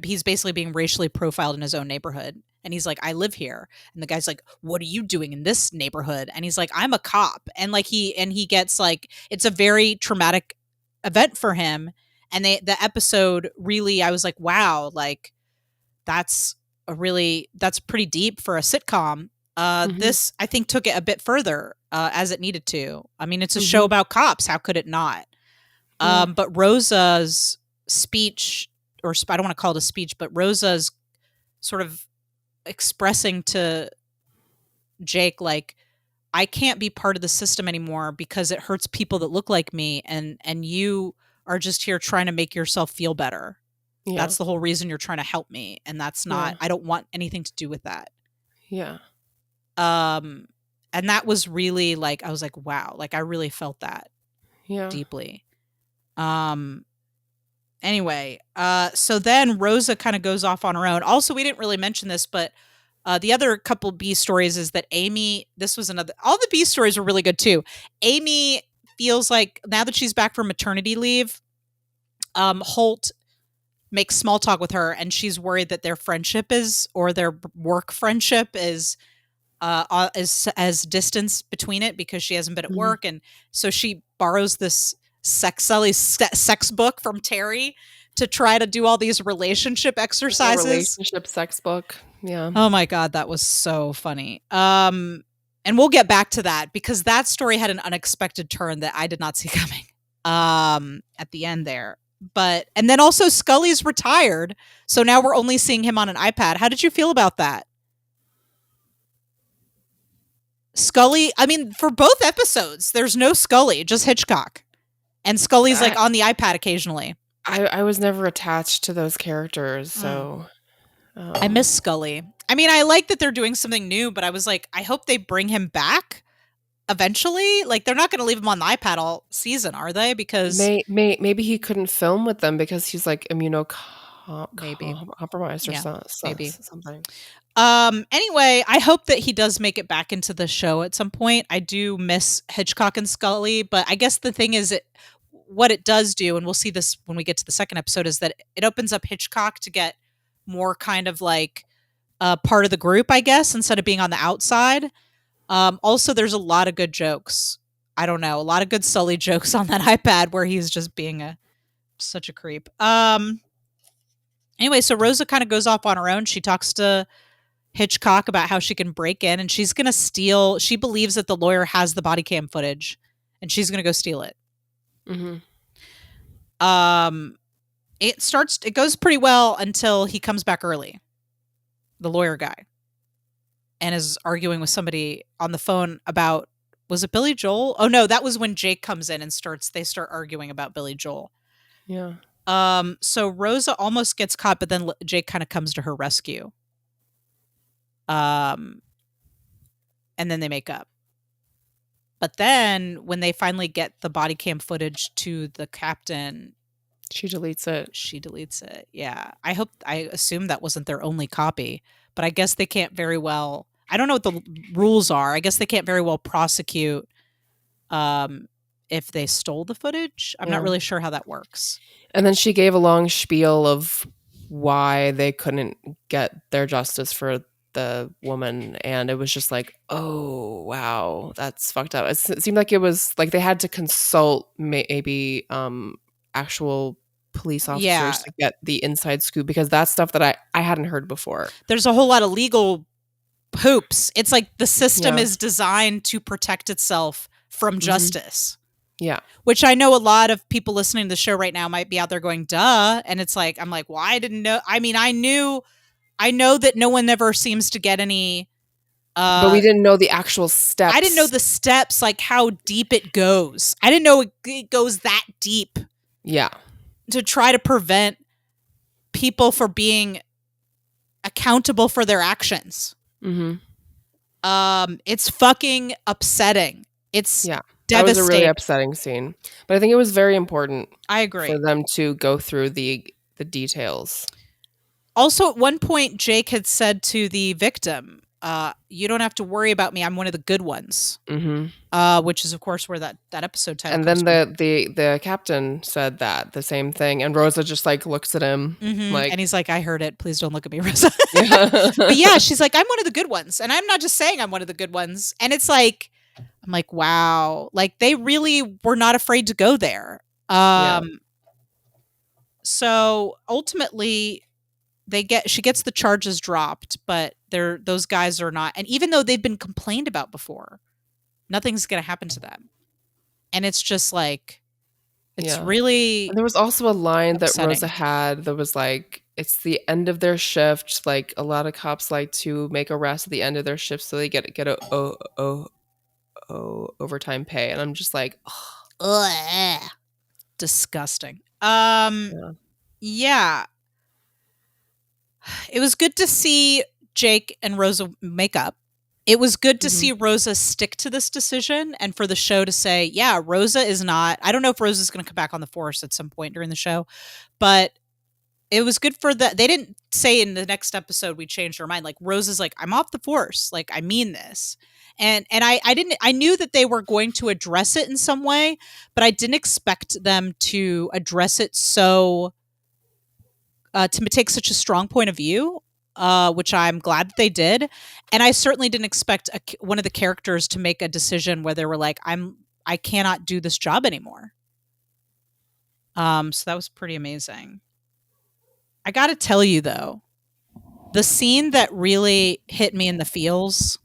he's basically being racially profiled in his own neighborhood. And he's like, I live here. And the guy's like, what are you doing in this neighborhood? And he's like, I'm a cop. And like he gets like, it's a very traumatic event for him. And the episode really, I was like, wow, like that's pretty deep for a sitcom. This, I think, took it a bit further as it needed to. I mean, it's a show about cops. How could it not? But Rosa's speech, or I don't want to call it a speech, but Rosa's sort of expressing to Jake, like, I can't be part of the system anymore because it hurts people that look like me, and you are just here trying to make yourself feel better. Yeah. That's the whole reason you're trying to help me, and that's not, I don't want anything to do with that. Yeah. And that was really like, I was like, wow, like I really felt that deeply. Anyway, so then Rosa kind of goes off on her own. Also, we didn't really mention this, but the other couple B stories is that Amy, all the B stories were really good too. Amy feels like now that she's back from maternity leave, Holt makes small talk with her, and she's worried that their work friendship is as distance between it because she hasn't been at work. And so she borrows this sex book from Terry to try to do all these relationship exercises. Relationship sex book. Yeah. Oh my God, that was so funny. And we'll get back to that because that story had an unexpected turn that I did not see coming at the end there. And then also Scully's retired, so now we're only seeing him on an iPad. How did you feel about that? Scully, I mean, for both episodes, there's no Scully, just Hitchcock. And Scully's like on the iPad occasionally. I was never attached to those characters, so I miss Scully. I mean, I like that they're doing something new, but I was like, I hope they bring him back eventually. Like, they're not going to leave him on the iPad all season, are they? Because maybe he couldn't film with them because he's like compromised or something. Anyway, I hope that he does make it back into the show at some point. I do miss Hitchcock and Scully, but I guess the thing is what it does do, and we'll see this when we get to the second episode, is that it opens up Hitchcock to get more kind of like part of the group, I guess, instead of being on the outside. Also, there's a lot of good jokes. I don't know, a lot of good Sully jokes on that iPad where he's just being such a creep. Anyway, so Rosa kind of goes off on her own. She talks to Hitchcock about how she can break in, and she's going to steal. She believes that the lawyer has the body cam footage, and she's going to go steal it. It goes pretty well until he comes back early, the lawyer guy, and is arguing with somebody on the phone about, was it Billy Joel? Oh no, that was when Jake comes in and they start arguing about Billy Joel. Yeah. So Rosa almost gets caught, but then Jake kind of comes to her rescue. And then they make up. But then when they finally get the body cam footage to the captain, she deletes it. Yeah. I assume that wasn't their only copy, but I guess they can't very well. I don't know what the rules are. I guess they can't very well prosecute if they stole the footage. I'm not really sure how that works. And then she gave a long spiel of why they couldn't get their justice for the woman, and it was just like, oh wow, that's fucked up. It seemed like it was like they had to consult maybe actual police officers to get the inside scoop, because that's stuff that I hadn't heard before. There's a whole lot of legal hoops. It's like the system is designed to protect itself from justice. Yeah. Which I know a lot of people listening to the show right now might be out there going, duh. And it's like, I'm like, well, I didn't know. I mean, I know that no one ever seems to get any. But we didn't know the actual steps. I didn't know the steps, like how deep it goes. I didn't know it goes that deep. Yeah. To try to prevent people for being accountable for their actions. It's fucking upsetting. It's devastating. That was a really upsetting scene. But I think it was very important. I agree. For them to go through the details. Also, at one point, Jake had said to the victim, you don't have to worry about me. I'm one of the good ones. Which is, of course, where that episode title and comes then the captain said the same thing. And Rosa just like looks at him. Like, and he's like, I heard it. Please don't look at me, Rosa. But yeah, she's like, I'm one of the good ones. And I'm not just saying I'm one of the good ones. And it's like, I'm like, wow. Like, they really were not afraid to go there. So ultimately, she gets the charges dropped, but those guys are not. And even though they've been complained about before, nothing's going to happen to them. And it's just like, it's really. And there was also a line upsetting. that Rosa had that was like, it's the end of their shift. Like, a lot of cops like to make arrests at the end of their shift so they get overtime pay. And I'm just like, ugh. Disgusting. Yeah. It was good to see Jake and Rosa make up. It was good to see Rosa stick to this decision, and for the show to say, yeah, Rosa is not. I don't know if Rosa's going to come back on the force at some point during the show, but it was good for They didn't say in the next episode we changed our mind. Like, Rosa's like, I'm off the force. Like, I mean this. And I knew that they were going to address it in some way, but I didn't expect them to address it so to take such a strong point of view, which I'm glad that they did. And I certainly didn't expect one of the characters to make a decision where they were like, I cannot do this job anymore. So that was pretty amazing. I got to tell you though, the scene that really hit me in the feels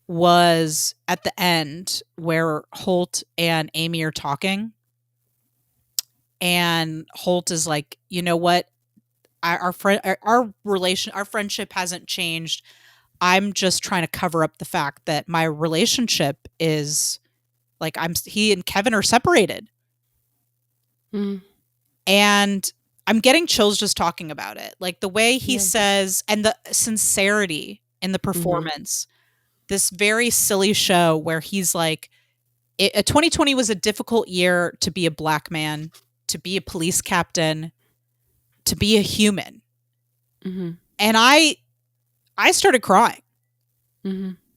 was at the end where Holt and Amy are talking. And Holt is like, you know what? Our friendship hasn't changed. I'm just trying to cover up the fact that my relationship is like, he and Kevin are separated. And I'm getting chills just talking about it. Like the way he says, and the sincerity in the performance, this very silly show where he's like, 2020 was a difficult year to be a black man, to be a police captain, to be a human. And I started crying.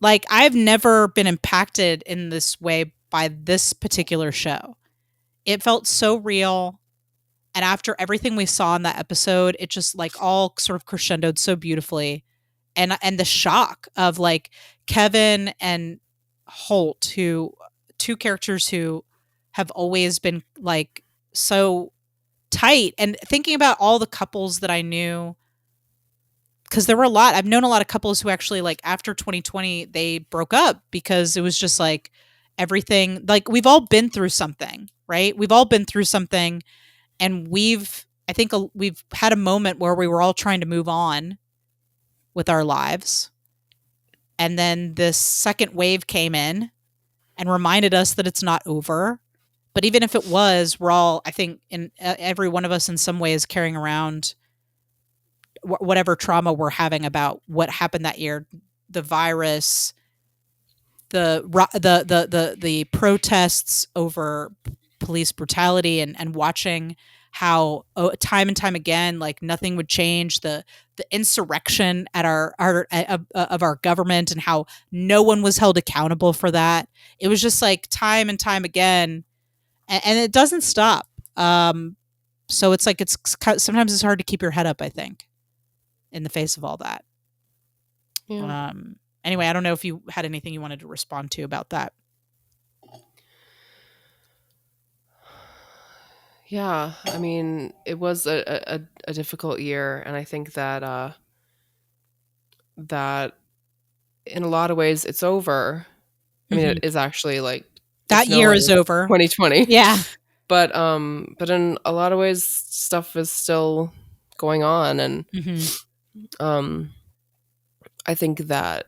Like, I've never been impacted in this way by this particular show. It felt so real. And after everything we saw in that episode, it just like all sort of crescendoed so beautifully. And the shock of like Kevin and Holt, two characters who have always been like so tight, and thinking about all the couples that I knew, because there were a lot. I've known a lot of couples who actually, like, after 2020, they broke up because it was just like everything. Like, we've all been through something, right? We've all been through something, and I think we've had a moment where we were all trying to move on with our lives, and then this second wave came in and reminded us that it's not over. But even if it was, we're all, I think, in every one of us in some way is carrying around whatever trauma we're having about what happened that year, the virus, the protests over police brutality and watching how time and time again, like nothing would change, the insurrection at our of our government, and how no one was held accountable for that. It was just like time and time again, and it doesn't stop. So it's like sometimes it's hard to keep your head up, I think, in the face of all that. Yeah. Anyway, I don't know if you had anything you wanted to respond to about that. Yeah, I mean, it was a difficult year, and I think that that in a lot of ways it's over. I mean, it is actually like that year is over. 2020. Yeah. But in a lot of ways stuff is still going on, and I think that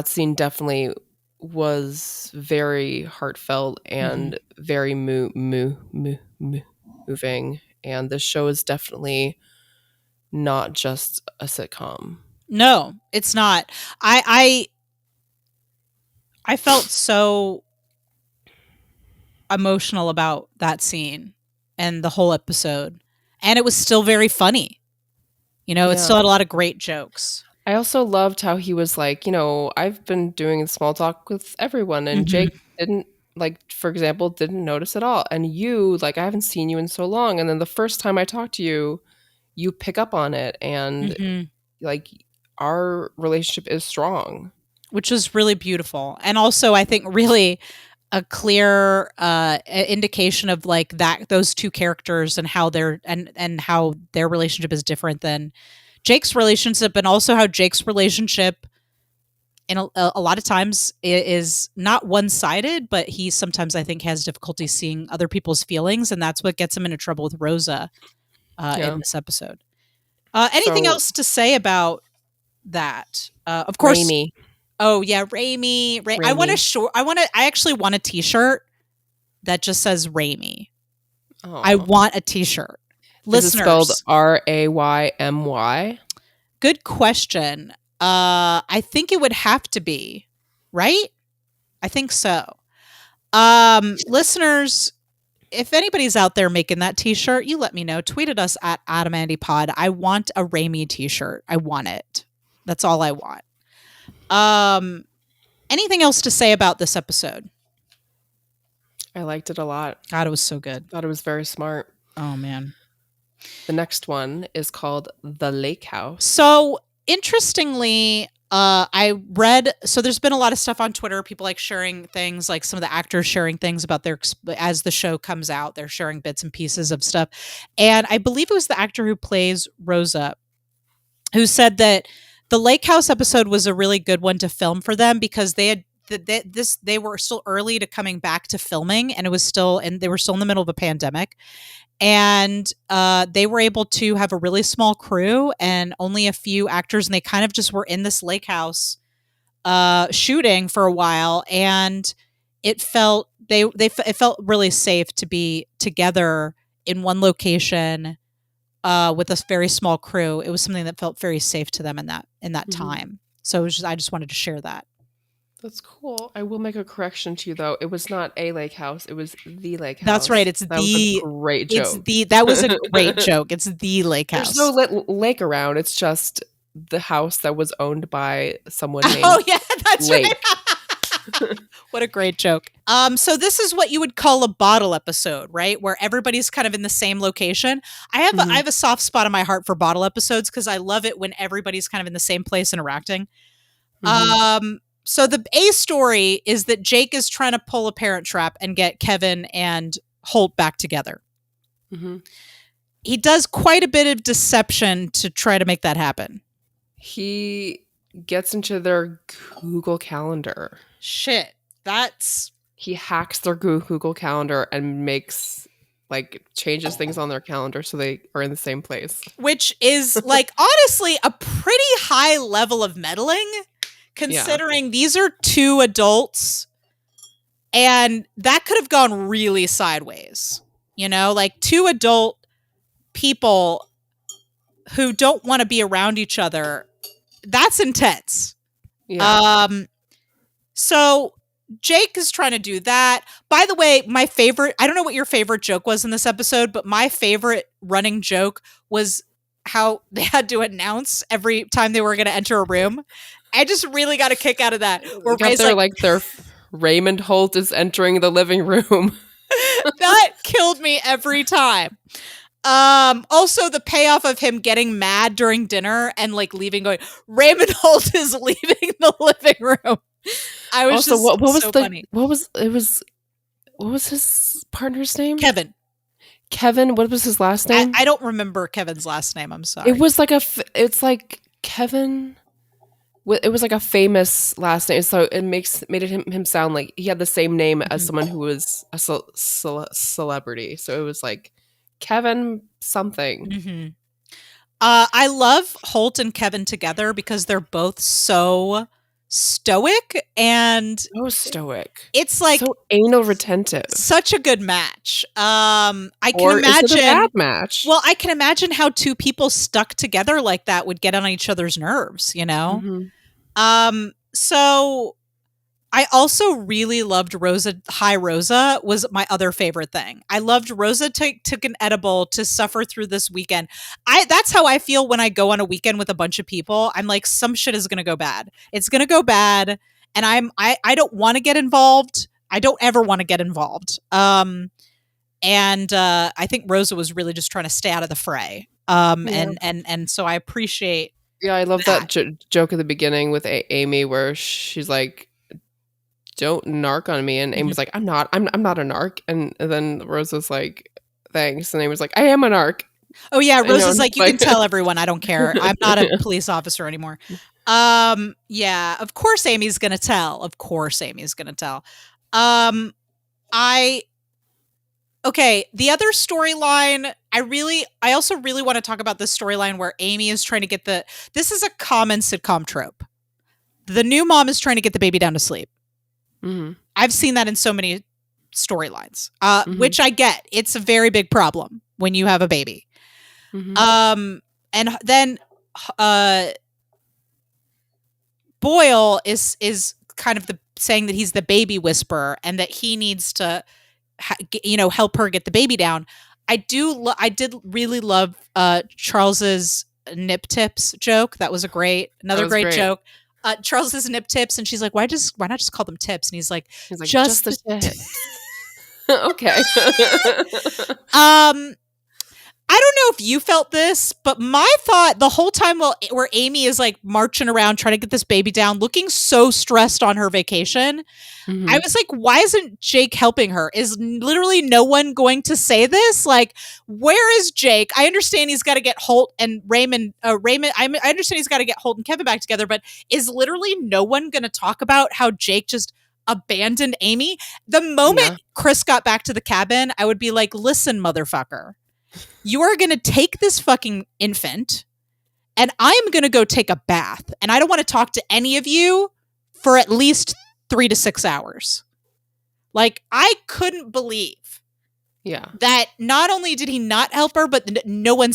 scene definitely was very heartfelt and very moving, and this show is definitely not just a sitcom. No, it's not. I felt so emotional about that scene and the whole episode, and it was still very funny. It still had a lot of great jokes. I also loved how he was like, I've been doing small talk with everyone, and Jake didn't, like, for example, didn't notice at all. And you, like, I haven't seen you in so long. And then the first time I talk to you, you pick up on it. And like, our relationship is strong. Which is really beautiful. And also, I think really a clear indication of like those two characters and how and how their relationship is different than Jake's relationship, and also how Jake's relationship in a lot of times is not one-sided, but he sometimes, I think, has difficulty seeing other people's feelings, and that's what gets him into trouble with Rosa in this episode. Anything else to say about that? Of course. Raimi. Oh yeah, Raimi. I actually want a T-shirt that just says Raimi. Oh. I want a T-shirt. Listeners, is it spelled Raymy? Good question. I think it would have to be, right? I think so. Listeners, if anybody's out there making that T-shirt, you let me know. Tweet at us at AdamAndyPod. I want a Raimi T-shirt. I want it. That's all I want. Anything else to say about this episode? I liked it a lot. God, it was so good. Thought it was very smart. Oh man. The next one is called The Lake House. So interestingly, I read, so there's been a lot of stuff on Twitter, people like sharing things, like some of the actors sharing things about as the show comes out, they're sharing bits and pieces of stuff. And I believe it was the actor who plays Rosa who said that the Lake House episode was a really good one to film for them because they were still early to coming back to filming, and they were still in the middle of a pandemic. And they were able to have a really small crew and only a few actors, and they kind of just were in this lake house shooting for a while, and it felt it felt really safe to be together in one location with a very small crew. It was something that felt very safe to them in that time. So I just wanted to share that. That's cool. I will make a correction to you though. It was not a lake house. It was the lake house. That's right. That was a great joke. That was a great joke. It's the lake house. There's no lake around. It's just the house that was owned by someone named that's Lake. Right. What a great joke. So this is what you would call a bottle episode, right? Where everybody's kind of in the same location. I have a soft spot in my heart for bottle episodes because I love it when everybody's kind of in the same place interacting. So the A story is that Jake is trying to pull a parent trap and get Kevin and Holt back together. He does quite a bit of deception to try to make that happen. He gets into their Google Calendar. Shit. He hacks their Google Calendar and changes things on their calendar so they are in the same place. Which is honestly a pretty high level of meddling. Considering these are two adults, and that could have gone really sideways. Two adult people who don't want to be around each other. That's intense. Yeah. So Jake is trying to do that. By the way, my favorite, I don't know what your favorite joke was in this episode, but my favorite running joke was how they had to announce every time they were going to enter a room. I just really got a kick out of that. Where their Raymond Holt is entering the living room. That killed me every time. Also the payoff of him getting mad during dinner and like leaving, going, Raymond Holt is leaving the living room. I was also, just funny. What was his partner's name? Kevin. What was his last name? I don't remember Kevin's last name. I'm sorry. It was like it's like Kevin. It was like a famous last name, so it made him sound like he had the same name as someone who was a celebrity. So it was like Kevin something. Mm-hmm. I love Holt and Kevin together because they're both so stoic and it's like so anal retentive. Such a good match. I can imagine is it a bad match? Well, I can imagine how two people stuck together like that would get on each other's nerves, you know? Mm-hmm. So I also really loved Rosa. Hi, Rosa was my other favorite thing. I loved Rosa took an edible to suffer through this weekend. That's how I feel when I go on a weekend with a bunch of people. I'm like, some shit is going to go bad. It's going to go bad. And I don't want to get involved. I don't ever want to get involved. And I think Rosa was really just trying to stay out of the fray. And so I appreciate. Yeah, I love that joke at the beginning with Amy where she's like, don't narc on me, and Amy's like, I'm not a narc, and then Rosa's like, thanks, and Amy's like, I am a narc. Oh yeah, Rosa's like, you can tell everyone I don't care. I'm not a police officer anymore. Yeah, of course Amy's gonna tell. Okay, the other storyline, I also really want to talk about this storyline where Amy is trying to get this is a common sitcom trope. The new mom is trying to get the baby down to sleep. Mm-hmm. I've seen that in so many storylines, which I get. It's a very big problem when you have a baby. Mm-hmm. And then Boyle is kind of saying that he's the baby whisperer and that he needs to, help her get the baby down. I did really love Charles's nip tips joke. That was great joke. Charles's nip tips, and she's like, why not just call them tips? And he's like just the tips. Okay. I don't know if you felt this, but my thought the whole time where Amy is like marching around trying to get this baby down, looking so stressed on her vacation, I was like, why isn't Jake helping her? Is literally no one going to say this? Like, where is Jake? I understand he's got to get Holt and Raymond. I understand he's got to get Holt and Kevin back together, but is literally no one going to talk about how Jake just abandoned Amy? The moment Chris got back to the cabin, I would be like, listen, motherfucker. You are going to take this fucking infant and I'm going to go take a bath. And I don't want to talk to any of you for at least 3 to 6 hours. Like, I couldn't believe that not only did he not help her, but no one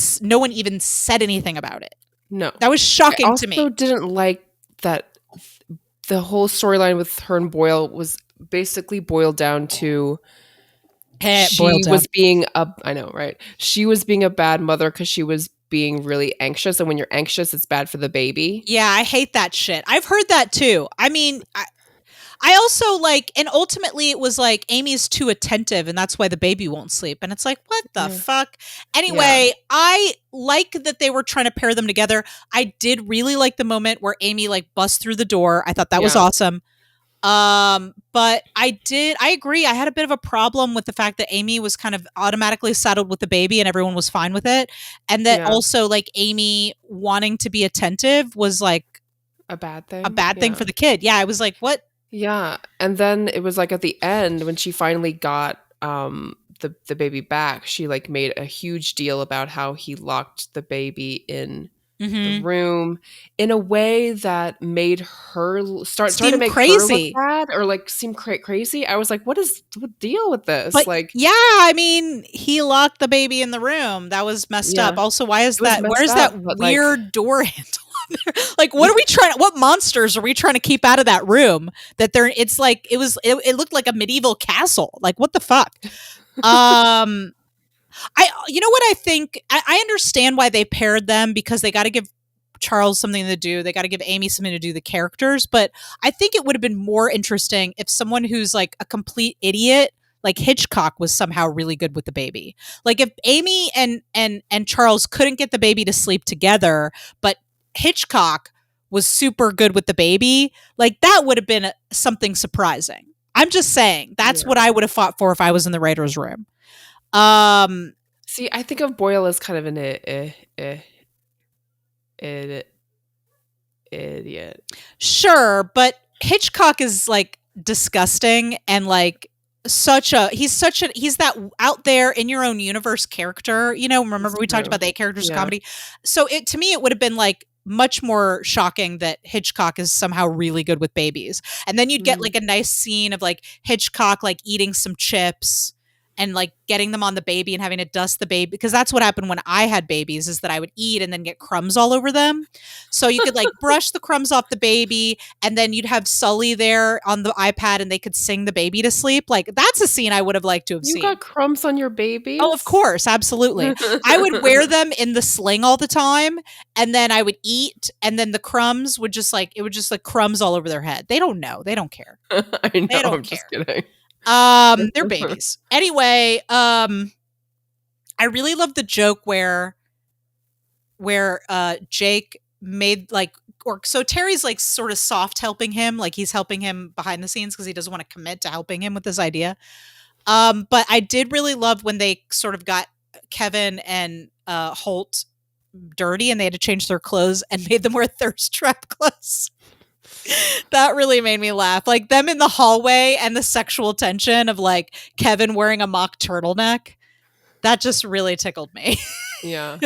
even said anything about it. No. That was shocking to me. I also didn't like that the whole storyline with her and Boyle was basically boiled down to she was being She was being a bad mother because she was being really anxious, and when you're anxious, it's bad for the baby. Yeah, I hate that shit. I've heard that too. I mean, I also and ultimately it was like Amy's too attentive, and that's why the baby won't sleep. And it's like, what the fuck? Anyway, I like that they were trying to pair them together. I did really like the moment where Amy busts through the door. I thought that was awesome. But I agree. I had a bit of a problem with the fact that Amy was kind of automatically saddled with the baby and everyone was fine with it. And that also Amy wanting to be attentive was a bad thing for the kid. Yeah. I was like, what? Yeah. And then it was at the end when she finally got, the baby back, she made a huge deal about how he locked the baby in the room in a way that made her start to make crazy her look bad or seem crazy. I was like, what is the deal with this? But, I mean, he locked the baby in the room. That was messed up. Also, why is that? Where's that weird door handle Like, what monsters are we trying to keep out of that room? It looked like a medieval castle. Like, what the fuck? You know what I think? I understand why they paired them, because they got to give Charles something to do. They got to give Amy something to do the characters. But I think it would have been more interesting if someone who's like a complete idiot, like Hitchcock, was somehow really good with the baby. Like if Amy and Charles couldn't get the baby to sleep together, but Hitchcock was super good with the baby, like that would have been something surprising. I'm just saying that's what I would have fought for if I was in the writer's room. See, I think of Boyle as kind of an idiot. Sure, but Hitchcock is like disgusting and like he's that out there in your own universe character. You know, remember we talked about the characters of comedy. So to me, it would have been like much more shocking that Hitchcock is somehow really good with babies. And then you'd get like a nice scene of like Hitchcock like eating some chips and like getting them on the baby and having to dust the baby, because that's what happened when I had babies, is that I would eat and then get crumbs all over them. So you could like brush the crumbs off the baby, and then you'd have Sully there on the iPad and they could sing the baby to sleep. Like that's a scene I would have liked to have seen. You got crumbs on your baby? Oh, of course. Absolutely. I would wear them in the sling all the time, and then I would eat, and then the crumbs would just like crumbs all over their head. They don't know. They don't care. I know. They don't I'm care. just kidding. They're babies. Anyway, I really love the joke where Jake made so Terry's like sort of soft helping him, like he's helping him behind the scenes because he doesn't want to commit to helping him with this idea. But I did really love when they sort of got Kevin and Holt dirty and they had to change their clothes and made them wear thirst trap clothes. That really made me laugh. Like them in the hallway and the sexual tension of like Kevin wearing a mock turtleneck. That just really tickled me. Yeah.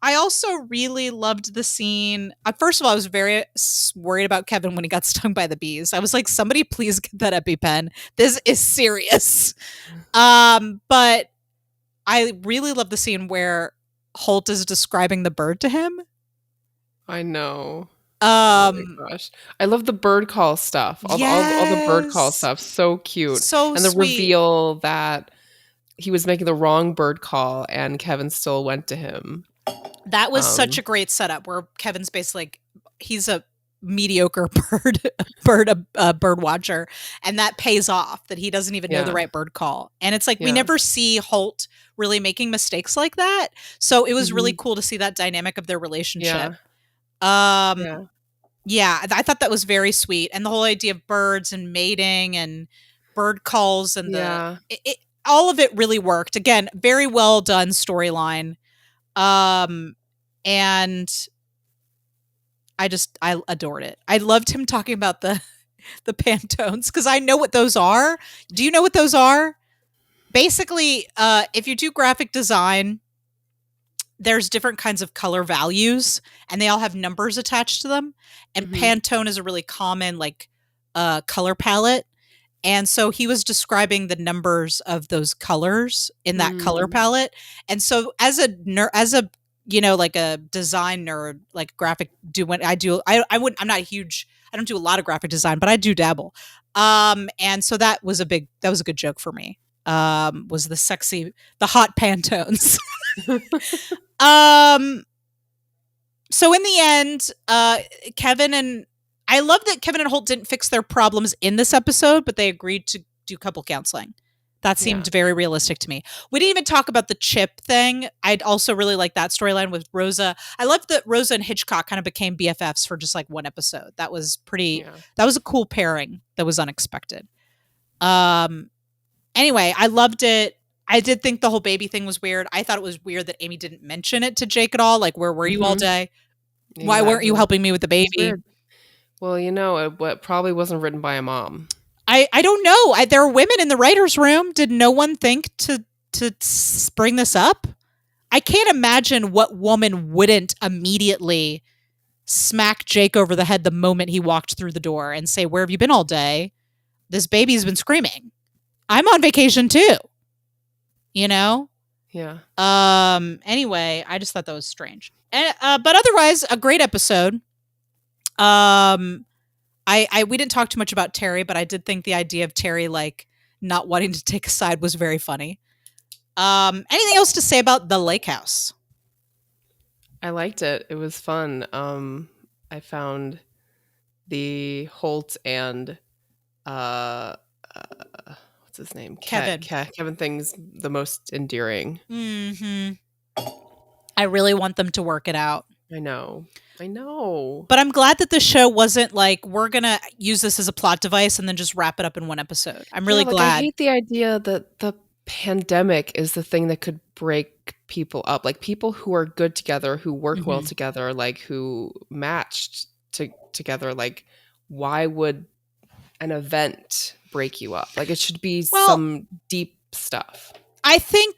I also really loved the scene. First of all, I was very worried about Kevin when he got stung by the bees. I was like, somebody please get that EpiPen. This is serious. But I really love the scene where Holt is describing the bird to him. I know. Oh my gosh. I love the bird call stuff. All the bird call stuff. So cute. So and the sweet. reveal that he was making the wrong bird call and Kevin still went to him. That was such a great setup where Kevin's basically like, he's a mediocre bird watcher, and that pays off that he doesn't even know the right bird call. And it's like we never see Holt really making mistakes like that. So it was really cool to see that dynamic of their relationship. Yeah, I thought that was very sweet. And the whole idea of birds and mating and bird calls and all of it really worked. Again, very well done storyline. And I adored it. I loved him talking about the pantones because I know what those are. Do you know what those are? Basically, if you do graphic design, there's different kinds of color values and they all have numbers attached to them. And Pantone is a really common color palette. And so he was describing the numbers of those colors in that color palette. And so as a like a design nerd, like graphic I'm not huge. I don't do a lot of graphic design, but I do dabble. And so that was a good joke for me. Was the hot Pantones. So in the end, I love that Kevin and Holt didn't fix their problems in this episode, but they agreed to do couple counseling. That seemed very realistic to me. We didn't even talk about the chip thing. I'd also really like that storyline with Rosa. I love that Rosa and Hitchcock kind of became BFFs for just like one episode. That was that was a cool pairing that was unexpected. Anyway, I loved it. I did think the whole baby thing was weird. I thought it was weird that Amy didn't mention it to Jake at all. Like, where were you all day? Exactly. Why weren't you helping me with the baby? Well, it probably wasn't written by a mom. I don't know. There are women in the writer's room. Did no one think to bring this up? I can't imagine what woman wouldn't immediately smack Jake over the head the moment he walked through the door and say, "Where have you been all day? This baby's been screaming. I'm on vacation too." You know? Yeah. Anyway, I just thought that was strange. And, but otherwise, a great episode. We didn't talk too much about Terry, but I did think the idea of Terry like not wanting to take a side was very funny. Anything else to say about the lake house? I liked it. It was fun. I found the Holt and what's his name? Kevin thing's the most endearing. Mm-hmm. I really want them to work it out. I know. But I'm glad that the show wasn't like, we're going to use this as a plot device and then just wrap it up in one episode. I'm really glad. I hate the idea that the pandemic is the thing that could break people up. Like people who are good together, who work well together, like who matched together. Like, why would an event break you up? Like, it should be some deep stuff. I think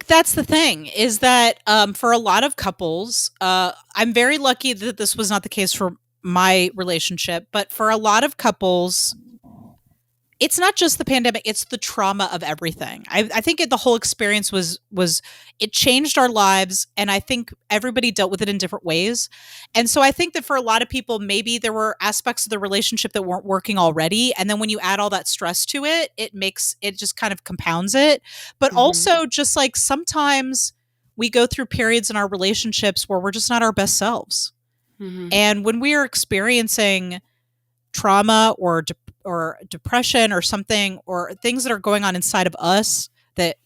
that's the thing is that for a lot of couples, I'm very lucky that this was not the case for my relationship, but for a lot of couples, it's not just the pandemic, it's the trauma of everything. I think the whole experience was it changed our lives, and I think everybody dealt with it in different ways. And so I think that for a lot of people, maybe there were aspects of the relationship that weren't working already, and then when you add all that stress to it, it just kind of compounds it. But also just like sometimes we go through periods in our relationships where we're just not our best selves. And when we are experiencing trauma or depression or something, or things that are going on inside of us that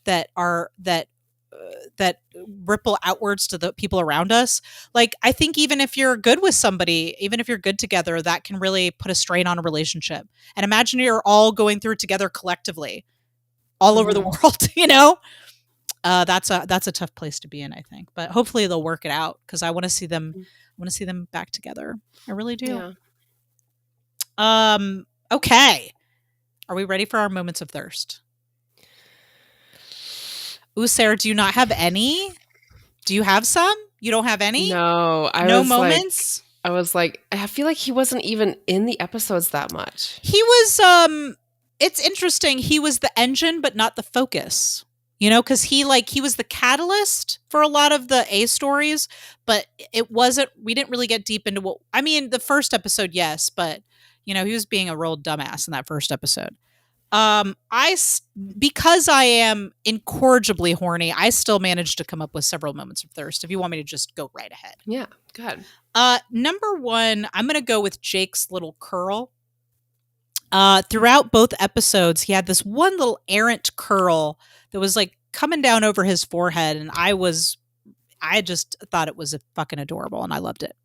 ripple outwards to the people around us. Like, I think even if you're good with somebody, even if you're good together, that can really put a strain on a relationship. And imagine you're all going through it together collectively all over the world, you know? That's a tough place to be in, I think. But hopefully they'll work it out, because I want to see them back together. I really do. Yeah. Okay. Are we ready for our moments of thirst? Ooh, Sarah, do you not have any? Do you have some? You don't have any? No. No moments? I was like, I feel like he wasn't even in the episodes that much. He was, it's interesting. He was the engine, but not the focus. You know, because he was the catalyst for a lot of the A stories, but we didn't really get deep into the first episode, yes, but you know, he was being a real dumbass in that first episode. Because I am incorrigibly horny, I still managed to come up with several moments of thirst. If you want me to just go right ahead. Yeah, go ahead. Number one, I'm going to go with Jake's little curl. Throughout both episodes, he had this one little errant curl that was like coming down over his forehead. And I just thought it was fucking adorable, and I loved it.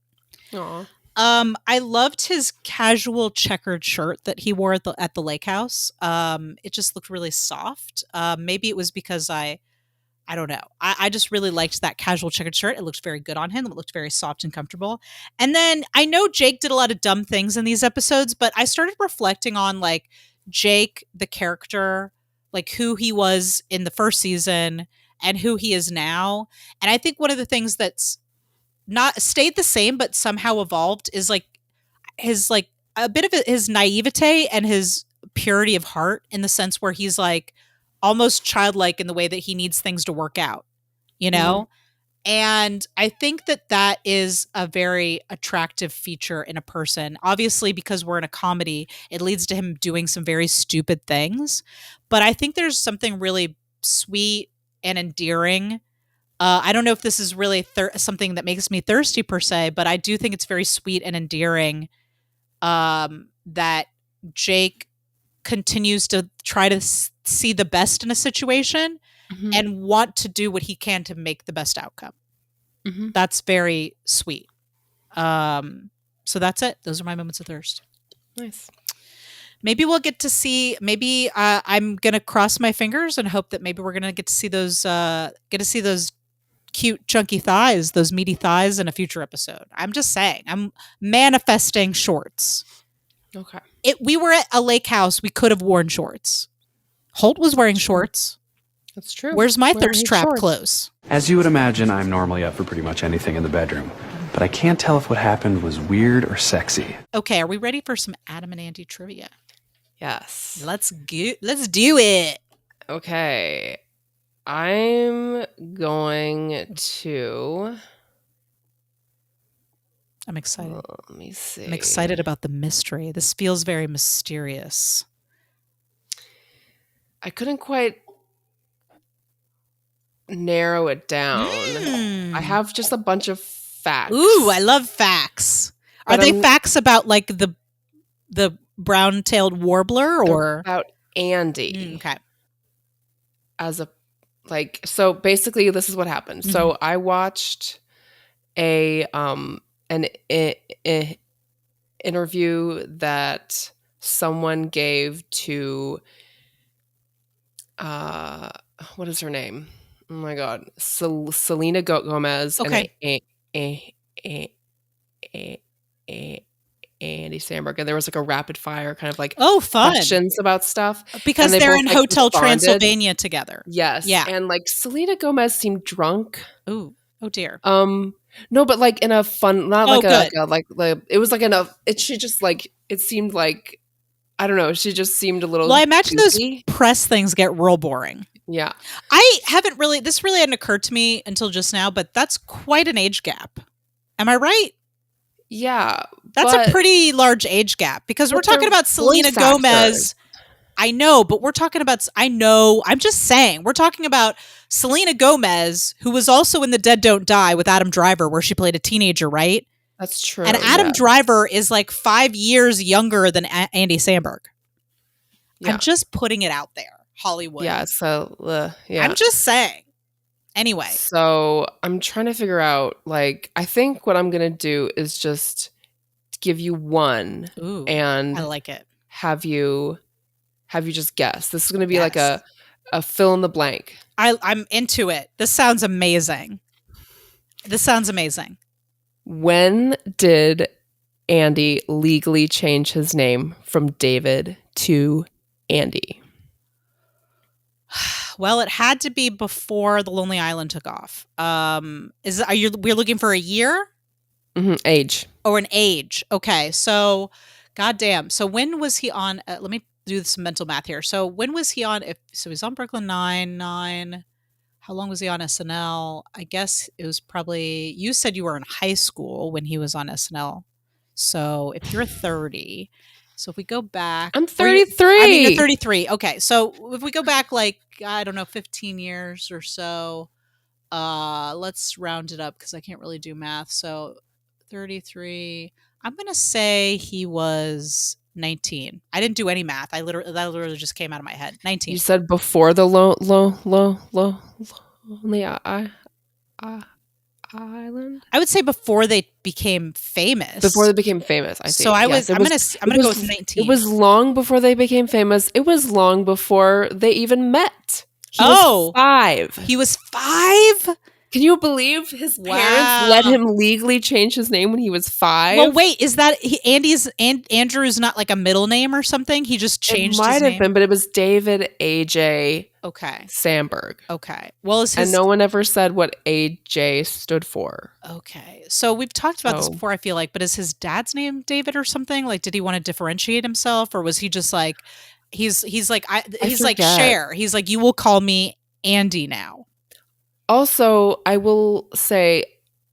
Aww. I loved his casual checkered shirt that he wore at the lake house. It just looked really soft. Maybe it was because I don't know. I just really liked that casual checkered shirt. It looked very good on him. It looked very soft and comfortable. And then I know Jake did a lot of dumb things in these episodes, but I started reflecting on like Jake, the character, like who he was in the first season and who he is now. And I think one of the things that's not stayed the same but somehow evolved is like his like a bit of his naivete and his purity of heart, in the sense where he's like almost childlike in the way that he needs things to work out, you know? And I think that is a very attractive feature in a person. Obviously, because we're in a comedy, it leads to him doing some very stupid things, but I think there's something really sweet and endearing. I don't know if this is really something that makes me thirsty per se, but I do think it's very sweet and endearing that Jake continues to try to see the best in a situation and want to do what he can to make the best outcome. That's very sweet. So that's it. Those are my moments of thirst. Nice. Maybe we'll get to see. Maybe I'm gonna cross my fingers and hope that maybe we're gonna get to see those cute chunky thighs, those meaty thighs in a future episode. I'm just saying. I'm manifesting shorts. Okay. We were at a lake house. We could have worn shorts. Holt was wearing shorts. That's true. Where's my thirst trap clothes? As you would imagine, I'm normally up for pretty much anything in the bedroom, but I can't tell if what happened was weird or sexy. Okay, are we ready for some Adam and Andy trivia? Yes. Let's do it. Okay. I'm going to... I'm excited. Let me see. I'm excited about the mystery. This feels very mysterious. I couldn't quite narrow it down. I have just a bunch of facts. Ooh, I love facts. Are they facts about like the brown-tailed warbler or about Andy? Okay. As a so basically this is what happened. Mm-hmm. So I watched an interview that someone gave to what is her name? Oh my god, Selena Gomez and Andy Samberg, and there was like a rapid fire kind of like fun questions about stuff because they're in Hotel Transylvania together. Yes, yeah, and like Selena Gomez seemed drunk. Oh dear. No, but like in a fun, not like like it was like she just like it seemed like I don't know. She just seemed a little. Well, I imagine goofy. Those press things get real boring. Yeah, this really hadn't occurred to me until just now, but that's quite an age gap. Am I right? Yeah. That's a pretty large age gap because we're talking about Selena Gomez. I know, but we're talking about, I'm just saying, we're talking about Selena Gomez, who was also in The Dead Don't Die with Adam Driver, where she played a teenager, right? That's true. And Adam Driver is like 5 years younger than Andy Samberg. Yeah. I'm just putting it out there. Hollywood. Yeah, so, I'm just saying. Anyway. So, I'm trying to figure out, like, I think what I'm going to do is just give you one. Ooh, and I like it. Have you just guess. This is going to be like a fill in the blank. I'm into it. This sounds amazing. When did Andy legally change his name from David to Andy? Well, it had to be before The Lonely Island took off. We're looking for a year? Mm-hmm. Age. Or an age. Okay. So, goddamn. So when was he on? Let me do some mental math here. So when was he on? He's on Brooklyn Nine-Nine. How long was he on SNL? I guess it was probably, you said you were in high school when he was on SNL. So if you're 30, so if we go back. I'm 33. You're 33. Okay. So if we go back like, I don't know, 15 years or so, let's round it up because I can't really do math. So 33, I'm going to say he was 19. I didn't do any math. That literally just came out of my head. 19. You said before the Lonely Island? I would say before they became famous. Before they became famous, I think. So I'm going to go with 19. It was long before they became famous. It was long before they even met. He was 5. He was 5? Can you believe his parents let him legally change his name when he was 5? Well, wait, is that Andrew's not like a middle name or something? He just changed his name? It might have been, but it was David AJ Samberg. Okay. Well, and no one ever said what AJ stood for. Okay. So we've talked about this before, I feel like, but is his dad's name David or something? Like, did he want to differentiate himself, or was he just like, he's like Cher. He's like, you will call me Andy now. Also, I will say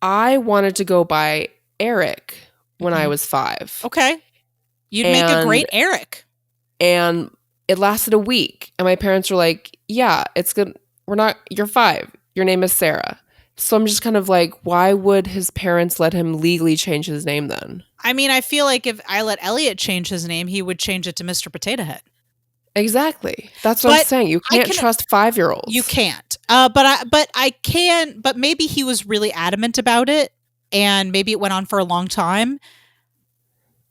I wanted to go by Eric when I was 5. Okay. You'd make a great Eric. And it lasted a week. And my parents were like, yeah, it's good. You're 5. Your name is Sarah. So I'm just kind of like, why would his parents let him legally change his name then? I mean, I feel like if I let Elliot change his name, he would change it to Mr. Potato Head. Exactly. That's what I'm saying. You can't trust 5-year-olds. You can't. But I can. But maybe he was really adamant about it, and maybe it went on for a long time.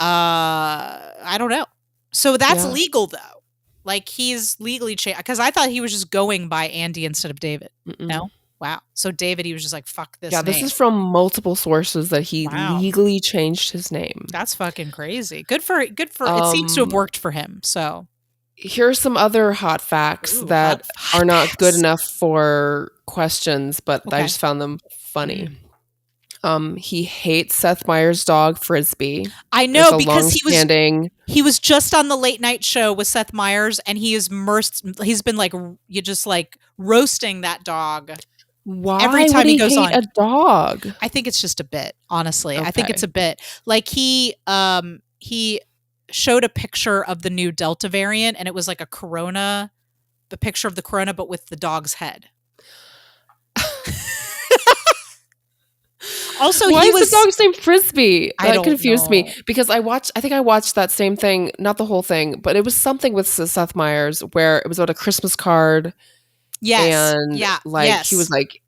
I don't know. So that's legal though. Like he's legally changed, because I thought he was just going by Andy instead of David. Mm-mm. No. Wow. So David, he was just like, fuck this. Yeah, this is from multiple sources that he legally changed his name. That's fucking crazy. Good for. It seems to have worked for him. So. Here's some other hot facts that are not good enough for questions, but I just found them funny. He hates Seth Meyers' dog Frisbee. I know, because he was just on the late night show with Seth Meyers, and he's been like, you just like roasting that dog. Why every time would he goes hate on a dog? I think it's just a bit, honestly. Okay. I think it's a bit. Like he showed a picture of the new Delta variant, and it was like a corona, the picture of the corona, but with the dog's head. Also, why is the dog's name Frisbee? That confused me, because I think I watched that same thing, not the whole thing, but it was something with Seth Meyers where it was about a Christmas card. Yes. And he was like,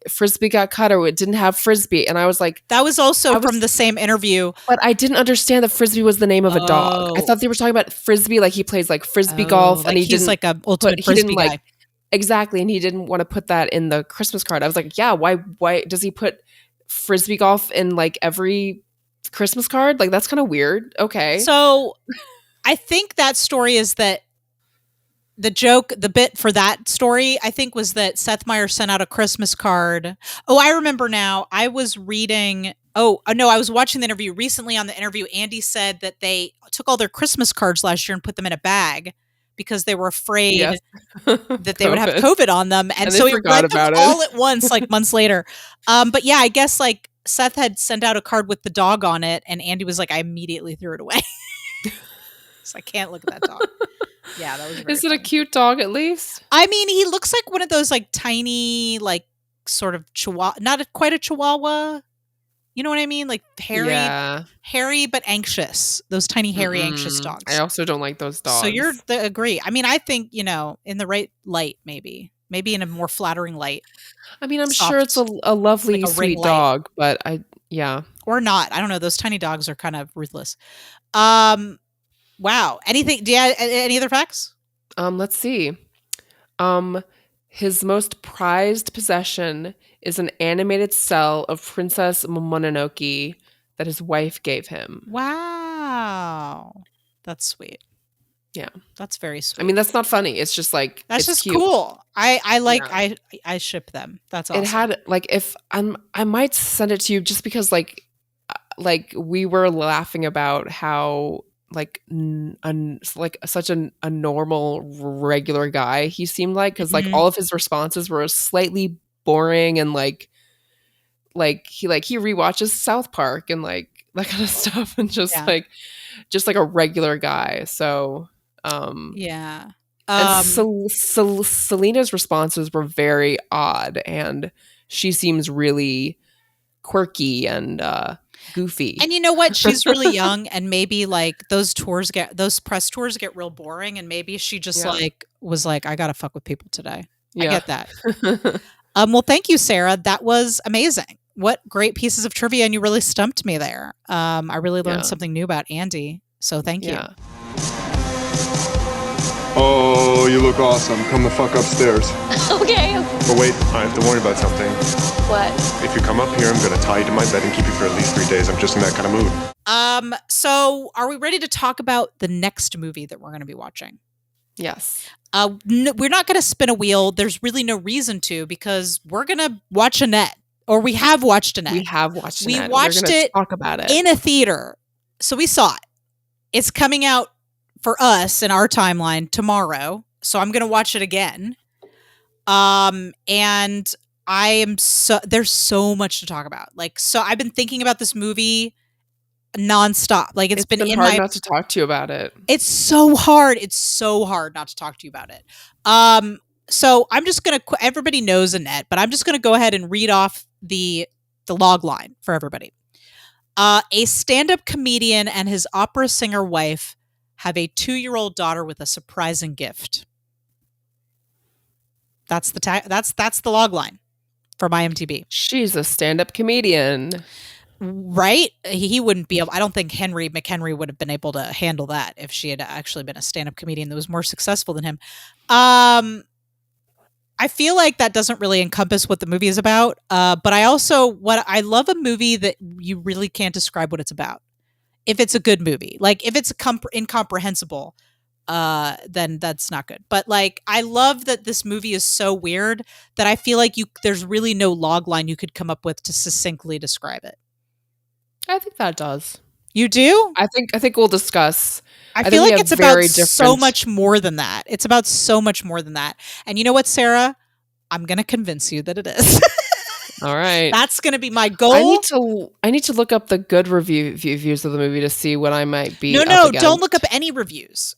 Frisbee got cut, or it didn't have Frisbee. And I was like, that was also from the same interview. But I didn't understand that Frisbee was the name of a dog. I thought they were talking about Frisbee, like he plays like Frisbee golf, and he's like a ultimate Frisbee guy. Exactly. And he didn't want to put that in the Christmas card. I was like, yeah, why does he put Frisbee golf in like every Christmas card? Like, that's kind of weird. Okay. So I think that story is that the bit for that story, I think, was that Seth Meyers sent out a Christmas card. Oh, I remember now. I was reading. Oh, no, I was watching the interview recently. On the interview, Andy said that they took all their Christmas cards last year and put them in a bag because they were afraid that they would have COVID on them. And so he read them all at once, like months later. But yeah, I guess like Seth had sent out a card with the dog on it, and Andy was like, I immediately threw it away. So I can't look at that dog. Yeah, that was Is it funny. A cute dog at least? I mean, he looks like one of those like tiny, like sort of chihuahua, not quite a chihuahua. You know what I mean? Like hairy but anxious. Those tiny, hairy, anxious dogs. I also don't like those dogs. So you're agree. I mean, I think, in the right light, maybe in a more flattering light. I mean, I'm sure it's a lovely, like sweet dog, but or not. I don't know. Those tiny dogs are kind of ruthless. Wow. Anything? Do you have any other facts? Let's see. His most prized possession is an animated cell of Princess Mononoke that his wife gave him. Wow. That's sweet. Yeah. That's very sweet. I mean, that's not funny. It's just like, that's it's just cute. Cool. I ship them. That's awesome. It had like, if I might send it to you just because like we were laughing about how like such a normal regular guy he seemed like, because like all of his responses were slightly boring, and like he rewatches South Park and like that kind of stuff, and just like a regular guy. So yeah. And Selena's responses were very odd, and she seems really quirky and goofy. And you know what? She's really young, and maybe like those press tours get real boring, and maybe she just was like, I gotta fuck with people today. I get that. Well, thank you, Sarah. That was amazing. What great pieces of trivia, and you really stumped me there. I really learned something new about Andy. So thank you. Oh, you look awesome. Come the fuck upstairs. Okay. But wait, I have to warn you about something. What? If you come up here, I'm gonna tie you to my bed and keep you for at least 3 days. I'm just in that kind of mood. So are we ready to talk about the next movie that we're going to be watching? Yes. We're not going to spin a wheel. There's really no reason to, because we're going to watch Annette, or we have watched Annette. We have watched Annette. We watched it, talk about it in a theater. So we saw it. It's coming out for us in our timeline tomorrow. So I'm going to watch it again. And there's so much to talk about. Like, so I've been thinking about this movie nonstop. Like it's been in hard not to talk to you about it. It's so hard. It's so hard not to talk to you about it. So I'm just going to, everybody knows Annette, but I'm just going to go ahead and read off the log line for everybody. A stand-up comedian and his opera singer wife have a 2-year-old daughter with a surprising gift. That's the log line from IMDb. She's a stand-up comedian. Right? He wouldn't be able, I don't think Henry McHenry would have been able to handle that if she had actually been a stand-up comedian that was more successful than him. I feel like that doesn't really encompass what the movie is about. But I love a movie that you really can't describe what it's about. If it's a good movie, like if it's incomprehensible, then that's not good. But like, I love that this movie is so weird that I feel like there's really no log line you could come up with to succinctly describe it. I think that does. You do? I think we'll discuss. I feel like it's about so much more than that. It's about so much more than that. And you know what, Sarah? I'm going to convince you that it is. All right. That's going to be my goal. I need to look up the good reviews of the movie to see what I might be. No, don't look up any reviews.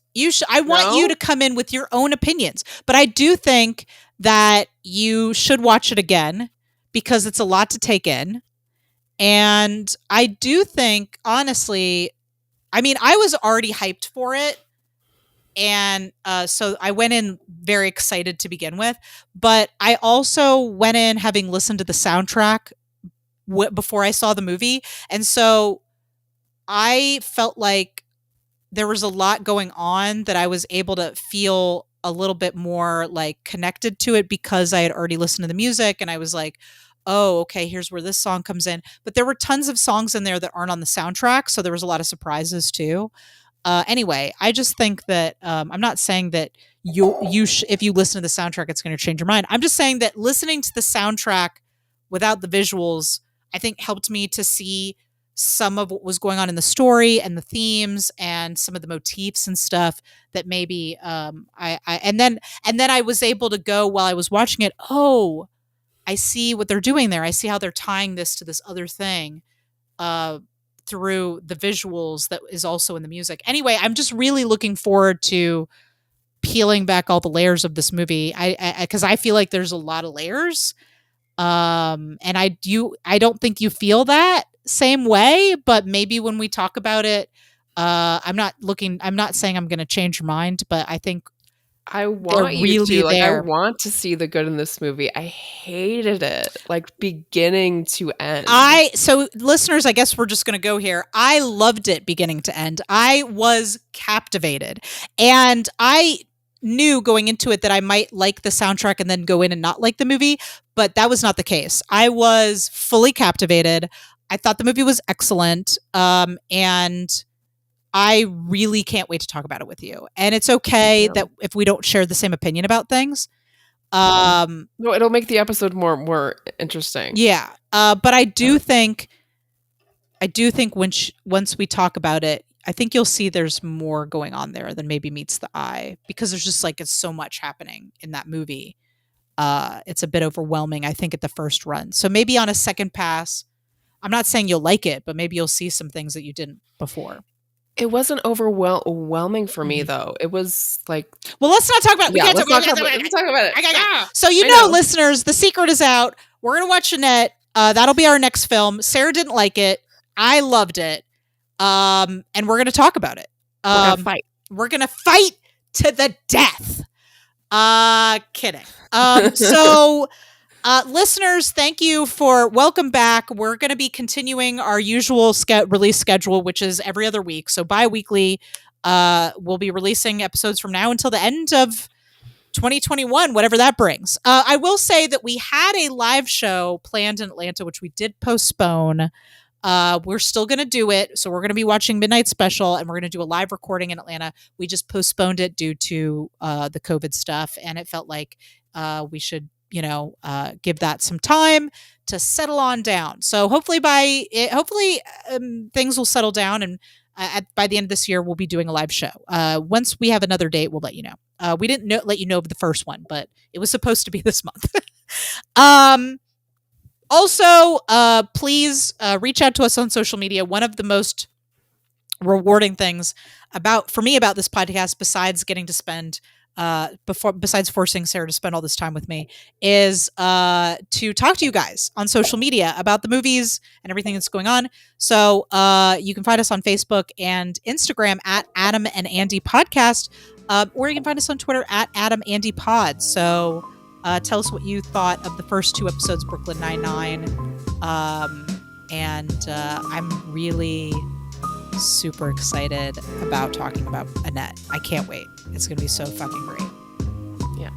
I want you to come in with your own opinions. But I do think that you should watch it again because it's a lot to take in. And I do think, honestly, I mean, I was already hyped for it. And so I went in very excited to begin with. But I also went in having listened to the soundtrack before I saw the movie. And so I felt like there was a lot going on that I was able to feel a little bit more like connected to it because I had already listened to the music. And I was like, oh, okay, here's where this song comes in. But there were tons of songs in there that aren't on the soundtrack. So there was a lot of surprises too. Anyway, I just think that I'm not saying that if you listen to the soundtrack, it's going to change your mind. I'm just saying that listening to the soundtrack without the visuals, I think helped me to see some of what was going on in the story and the themes and some of the motifs and stuff that maybe and then I was able to go while I was watching it. Oh, I see what they're doing there. I see how they're tying this to this other thing. Through the visuals that is also in the music. Anyway, I'm just really looking forward to peeling back all the layers of this movie. Because I feel like there's a lot of layers. And I don't think you feel that same way, but maybe when we talk about it, I'm not saying I'm going to change your mind, but I think I want you to. Like, I want to see the good in this movie. I hated it, like beginning to end. So listeners, I guess we're just going to go here. I loved it beginning to end. I was captivated. And I knew going into it that I might like the soundtrack and then go in and not like the movie, but that was not the case. I was fully captivated. I thought the movie was excellent. And I really can't wait to talk about it with you. And it's okay that if we don't share the same opinion about things. No, it'll make the episode more interesting. Yeah. But I do think once we talk about it, I think you'll see there's more going on there than maybe meets the eye, because there's just it's so much happening in that movie. It's a bit overwhelming, I think, at the first run. So maybe on a second pass, I'm not saying you'll like it, but maybe you'll see some things that you didn't before. It wasn't overwhelming for me, though. It was like... Well, let's not talk about it. We can't talk about it. So, listeners, the secret is out. We're going to watch Annette. That'll be our next film. Sarah didn't like it. I loved it. And we're going to talk about it. We're going to fight. We're going to fight to the death. Kidding. So... listeners, thank you welcome back. We're going to be continuing our usual release schedule, which is every other week. So bi-weekly, we'll be releasing episodes from now until the end of 2021, whatever that brings. I will say that we had a live show planned in Atlanta, which we did postpone. We're still going to do it. So we're going to be watching Midnight Special, and we're going to do a live recording in Atlanta. We just postponed it due to the COVID stuff. And it felt like we should give that some time to settle on down. So hopefully things will settle down, and by the end of this year, we'll be doing a live show. Once we have another date, we'll let you know. We didn't let you know of the first one, but it was supposed to be this month. Also, please reach out to us on social media. One of the most rewarding things for me about this podcast, besides getting to spend besides forcing Sarah to spend all this time with me, is to talk to you guys on social media about the movies and everything that's going on. So you can find us on Facebook and Instagram at Adam and Andy Podcast, or you can find us on Twitter at Adam Andy Pod. So tell us what you thought of the first 2 episodes, Brooklyn Nine-Nine. And I'm really super excited about talking about Annette. I can't wait. It's going to be so fucking great. Yeah.